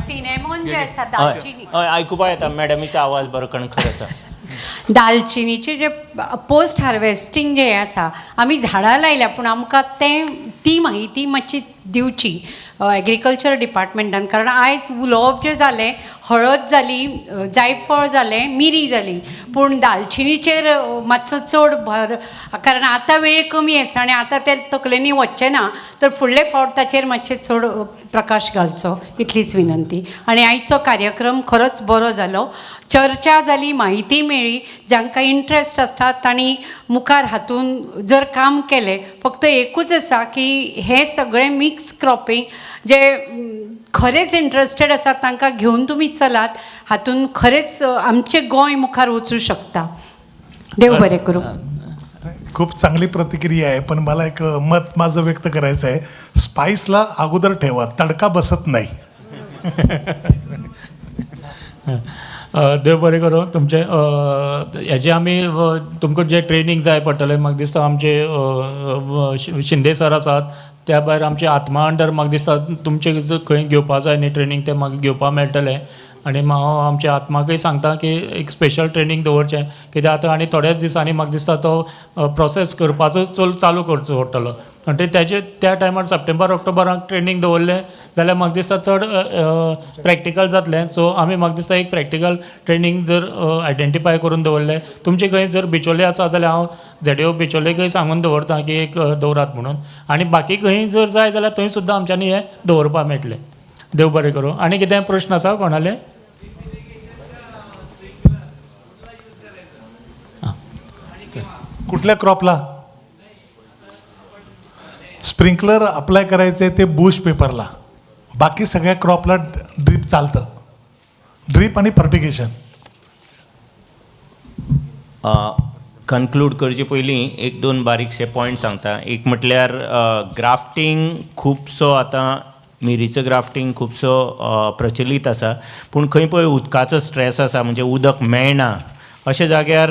सिनेमॉन जे आसा हय दालचिनी, हय आयकुपा येता. मॅडमीचो आवाज बरो कणखर आसा. दालचिनीचे जे पोस्ट हार्वेस्टिंग जे आसा, आमी झाडां लायल्या पूण आमकां ती माहिती मातशी दिवची एग्रीकल्चर डिपार्टमेंटान. कारण आयज उलोवप जें जालें, हळद जाली, जायफळ जालें, मिरी जाली, पूण दालचिनीचेर मातसो चड भर. कारण आतां वेळ कमी आसा आनी आतां ते तकलेनी वचचें ना, तर फुडले फावट ताचेर मातशें चड प्रकाश घालचो, इतलीच विनंती. आनी आयचो कार्यक्रम खरोच बरो जालो. चर्चा जाली, म्हायती मेळ्ळी. जांकां इंट्रस्ट आसता तांणी मुखार हातून जर काम केलें. फक्त एकूच आसा की हे सगळें मिक्स क्रॉपिंग जे खरेच इंट्रस्टेड आसात तांकां घेवन तुमी चलात. हातून खरेच आमचें गोंय मुखार वचूं शकता. देव बरें करूं. खूप चांगली प्रतिक्रिया आहे. पण मला एक मत माझं व्यक्त करायचं आहे. स्पाइसला अगोदर ठेवा, तडका बसत नाही. देव बरें करूं. तुमचे हेजे आमी तुमकां जे ट्रेनींग जाय पडटलें, म्हाका दिसता आमचे शिंदे सर आसात, त्या भायर आमचे आत्मा अंडर म्हाका दिसता तुमचे जर खंय घेवपा जाय न्ही ट्रेनींग, तें म्हाका घेवपा मेळटलें. आनी हांव आमच्या आत्माकय सांगता की एक स्पेशल ट्रेनींग दवरचें, कित्याक आतां आनी थोड्याच दिसांनी म्हाका दिसता तो प्रोसेस करपाचो चालू करचो पडटलो. म्हणजे त्या टायमार सप्टेंबर ऑक्टोबराक ट्रेनींग दवरलें जाल्यार म्हाका दिसता चड प्रॅक्टिकल जातलें. सो आमी म्हाका दिसता एक प्रॅक्टिकल ट्रेनींग जर आयडेंटिफाय करून दवरलें. तुमचे खंय जर बिचोले आसा जाल्यार हांव ZDO बिचोलेकय सांगून दवरता की एक दवरात म्हणून. आनी बाकी खंय जर जाय जाल्यार थंय सुद्दां आमच्यांनी हें दवरपा मेळटलें. देव बरें करूं. आनी कितें प्रश्न आसा कोणाले? कुठल्या क्रॉपला स्प्रिंकलर अप्लाय करायचे ते बुश पेपरला, बाकी सगळ्या क्रॉपला ड्रीप चालतं. ड्रीप आणि फर्टिगेशन. कन्क्लूड करचे पयलीं 1-2 बारीकशे पॉयंट सांगता. एक म्हटल्यार ग्राफ्टींग खुबसो आतां मिरीचो ग्राफ्टींग खुबसो प्रचलीत आसा, पूण खंय पळय उदकाचो स्ट्रेस आसा, म्हणजे उदक मेळना अशा जाग्यार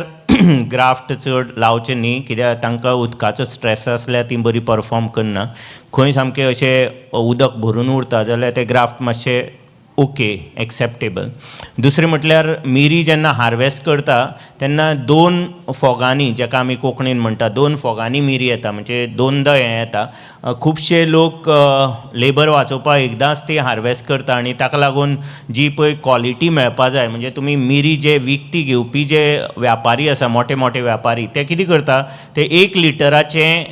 ग्राफ्ट चड लावचे न्ही, कित्याक तांकां उदकाचो स्ट्रेस आसल्यार ती बरी परफॉर्म करना. खंय सामकें अशें उदक भरून उरता जाल्यार ते ग्राफ्ट मातशे ओके एक्सेप्टेबल. दुसरें म्हटल्यार मिरी जेन्ना हार्वेस्ट करता तेन्ना 2 फोगांनी, जेका आमी कोंकणीन म्हणटा 2 फोगांनी मिरी येता, म्हणजे 2दा हें येता. खुबशे लोक लेबर वाचोवपाक एकदांच ती हार्वेस्ट करता आनी ताका लागून जी पळय क्वॉलिटी मेळपा जाय, म्हणजे तुमी मिरी जे विकती घेवपी जे व्यापारी आसा, मोठे मोठे व्यापारी, ते कितें करता, ते 1 लिटराचें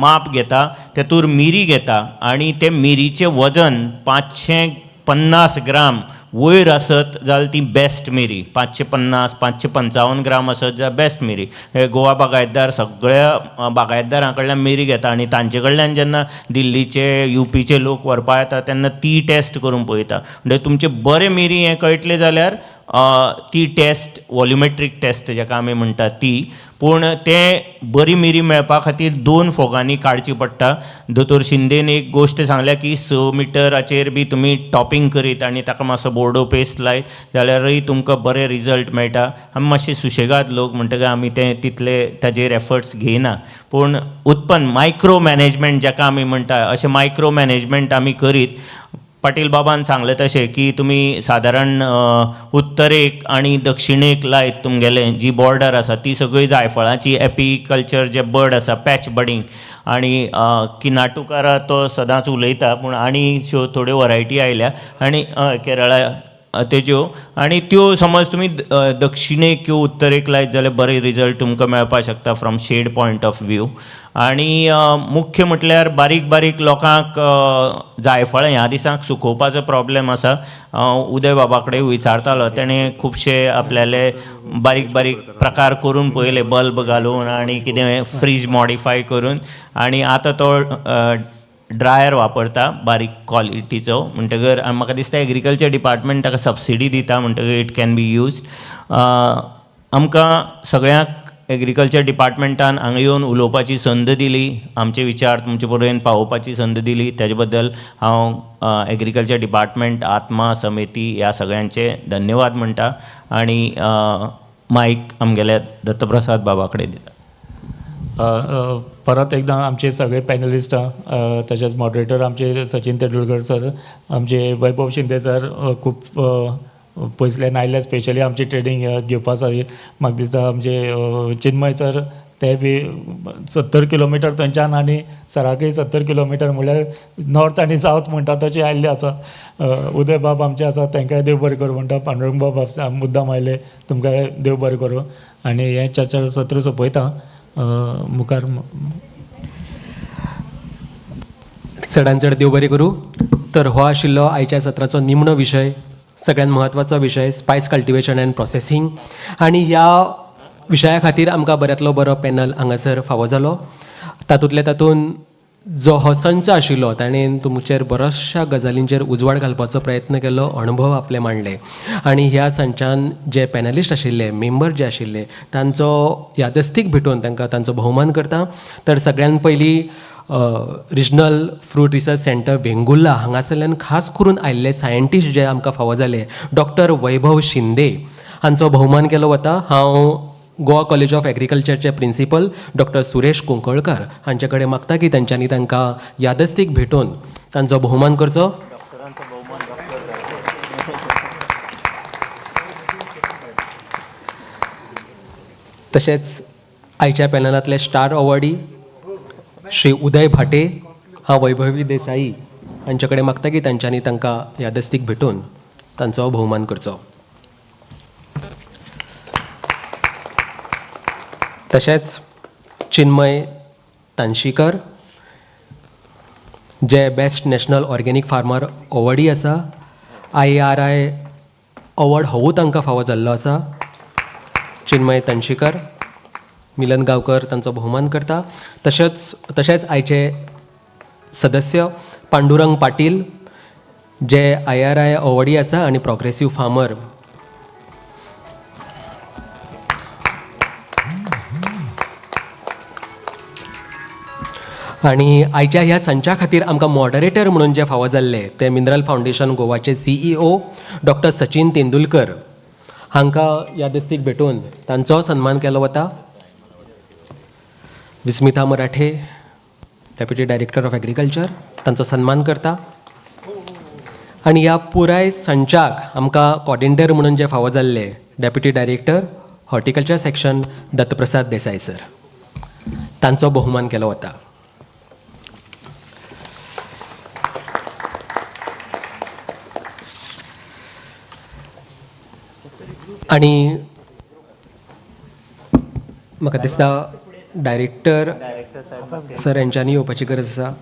माप घेता, तेतूर मिरी घेता आनी ते मिरीचें वजन 550 ग्राम वयर आसत जाल्यार ती बेस्ट मिरी, 550 555 ग्राम आसत जाल्यार बेस्ट मिरी. हे गोवा बागायतदार सगळ्या बागायतदारां कडल्यान मिरी घेता आनी तांचे कडल्यान जेन्ना दिल्लीचे UPचे लोक व्हरपा येता तेन्ना ती टेस्ट करून पळयता. म्हणजे तुमचे बरे मिरी हें कळटले जाल्यार ती टेस्ट, वॉल्युमेट्रीक टेस्ट जेका आमी म्हणटा ती, पूण ते बरी मिरी मेळपा खातीर 2 फोगांनी काडची पडटा. दोतोर शिंदेन एक गोश्ट सांगल्या की 6 मिटराचेर बी तुमी टॉपिंग करीत आनी ताका मातसो बोर्डो पेस्ट लायत जाल्यारय तुमकां बरे रिजल्ट मेळटा. आमी मातशे सुशेगाद लोक म्हणटकीर आमी ते तितले ताजेर एफर्ट्स घेयना, पूण उत्पन्न मायक्रो मॅनेजमेंट जेका आमी म्हणटा, अशें मायक्रो मॅनेजमेंट आमी करीत. पाटील बाबान सांगलें तशें की तुमी सादारण उत्तरेक आनी दक्षिणेक लायत तुमगेले जी बॉर्डर आसा ती सगळी जायफळाची एपीकल्चर जे बर्ड आसा, पॅच बडींग, आनी किनाटुकारा तो सदांच उलयता, पूण आनी थोड्यो वरायटी आयल्या आनी केरळा तेज्यो, आनी त्यो समज तुमी दक्षिणेक किंवा उत्तरेक लायत जाल्यार बरे रिजल्ट तुमकां मेळपाक शकता फ्रॉम शेड पॉयंट ऑफ व्यू. आनी मुख्य म्हटल्यार बारीक बारीक लोकांक जायफळ ह्या दिसांक सुकोवपाचो प्रॉब्लेम आसा. उदय बाबा कडेन विचारतालो, तेणें खुबशे आपल्याले बारीक बारीक प्रकार करून पळयले, बल्ब घालून आनी कितें फ्रीज मॉडिफाय करून, आनी आतां तो ड्रायर वापरता बारीक क्वॉलिटीचो. म्हणटकर म्हाका दिसता एग्रीकल्चर डिपार्टमेंट ताका सबसिडी दिता, म्हणटकर इट कॅन बी यूज. आमकां सगळ्यांक एग्रीकल्चर डिपार्टमेंटान हांगा येवन उलोवपाची संद दिली, आमचे विचार तुमचे पर्यंत पावोवपाची संद दिली, ताजे बद्दल हांव एग्रीकल्चर डिपार्टमेंट, आत्मा समिती ह्या सगळ्यांचे धन्यवाद म्हणटा. आनी मायक आमगेल्या दत्तप्रसाद बाबा कडेन दिता. परत एकदा आमचे सगळे पॅनलिस्ट, तसेच मॉडरेटर आमचे सचिन तेंडुलकर सर, आमचे वैभव शिंदे सर खूप पयसल्यान आयले, स्पेशली आमची ट्रेनिंग घेवपासाठी. म्हाका दिसता आमचे चिन्मय सर ते बी 70 किलोमिटर थंयच्यान आनी सराकय 70 किलोमिटर म्हळ्यार नॉर्थ आनी सावथ म्हणटा तशें आयिल्ले आसा. उदय बाब आमचे आसा, तांकांय देव बरें करूं म्हणटा. पांडुरंग बाब मुद्दाम आयले, तुमकांय देव बरें करूं. आनी हें चर्चा सत्र सोंपयता. मुखार चडांत चड देव बरें करूं. तर हो आशिल्लो आयच्या सत्राचो निमणो विशय, सगळ्यात म्हत्वाचो विशय, स्पायस कल्टिवेशन एंड प्रोसेसींग. आनी ह्या विशया खातीर आमकां बऱ्यांतलो बरो पॅनल हांगासर फावो जालो. तातूंत जो हो संच आशिल्लो ताणें तुमचेर बऱ्याचशा गजालींचेर उजवाड घालपाचो प्रयत्न केलो, अणभव आपले मांडले. आनी ह्या संचान जे पॅनलिस्ट आशिल्ले, मेंबर जे आशिल्ले, तांचो यादस्तीक भेटून तांकां तांचो भोवमान करता. तर सगळ्यांत पयलीं regional fruit research centre Vengurla हांगासरल्यान खास करून आयिल्ले सायंटिस्ट जे आमकां फावो जाले, डॉक्टर वैभव शिंदे हांचो भोवमान केलो वता. हांव गोवा कॉलेज ऑफ एग्रीकल्चरचे प्रिंसिपल डॉक्टर सुरेश कुंकळकर हांचे कडेन मागता की तेंच्यांनी तांकां यादस्तीक भेटून तांचो भोवमान करचो. तशेंच आयच्या पॅनलांतले स्टार अवॉर्डी श्री उदय भाटे, हांव वैभवी देसाई हांचे कडेन मागता की तांच्यांनी तांकां यादस्तीक भेटून तांचो भोवमान करचो. तशेंच चिन्मय तांशीकर जे best national organic farmer awardee आसा, IARI अवॉर्ड होवूय तांकां फावो जाल्लो आसा. चिन्मय तांशीकर, मिलन गांवकर तांचो भोवमान करता. तशेंच आयचे सदस्य पांडुरंग पाटील जे IRI अवॉर्डी आसा आनी प्रोग्रेसीव फार्मर. आनी आयच्या ह्या संचा खातीर आमकां मॉडरेटर म्हणून जे फावो जाल्ले ते मिनरल फावंडेशन गोवाचे CEO डॉक्टर सचिन तेंडुलकर हांकां यादस्तीक भेटून तांचो सन्मान केलो वता. Vismita Marathe, deputy director of agriculture, तांचो सन्मान करता. आनी ह्या पुराय संचाक आमकां कॉर्डिनेटर म्हणून जे फावो जाल्ले deputy director horticulture section Dattaprasad Desai sir, तांचो भोवमान केलो वता. आनी म्हाका दिसता डायरेक्टर सर यांच्यांनी येवपाची गरज आसा.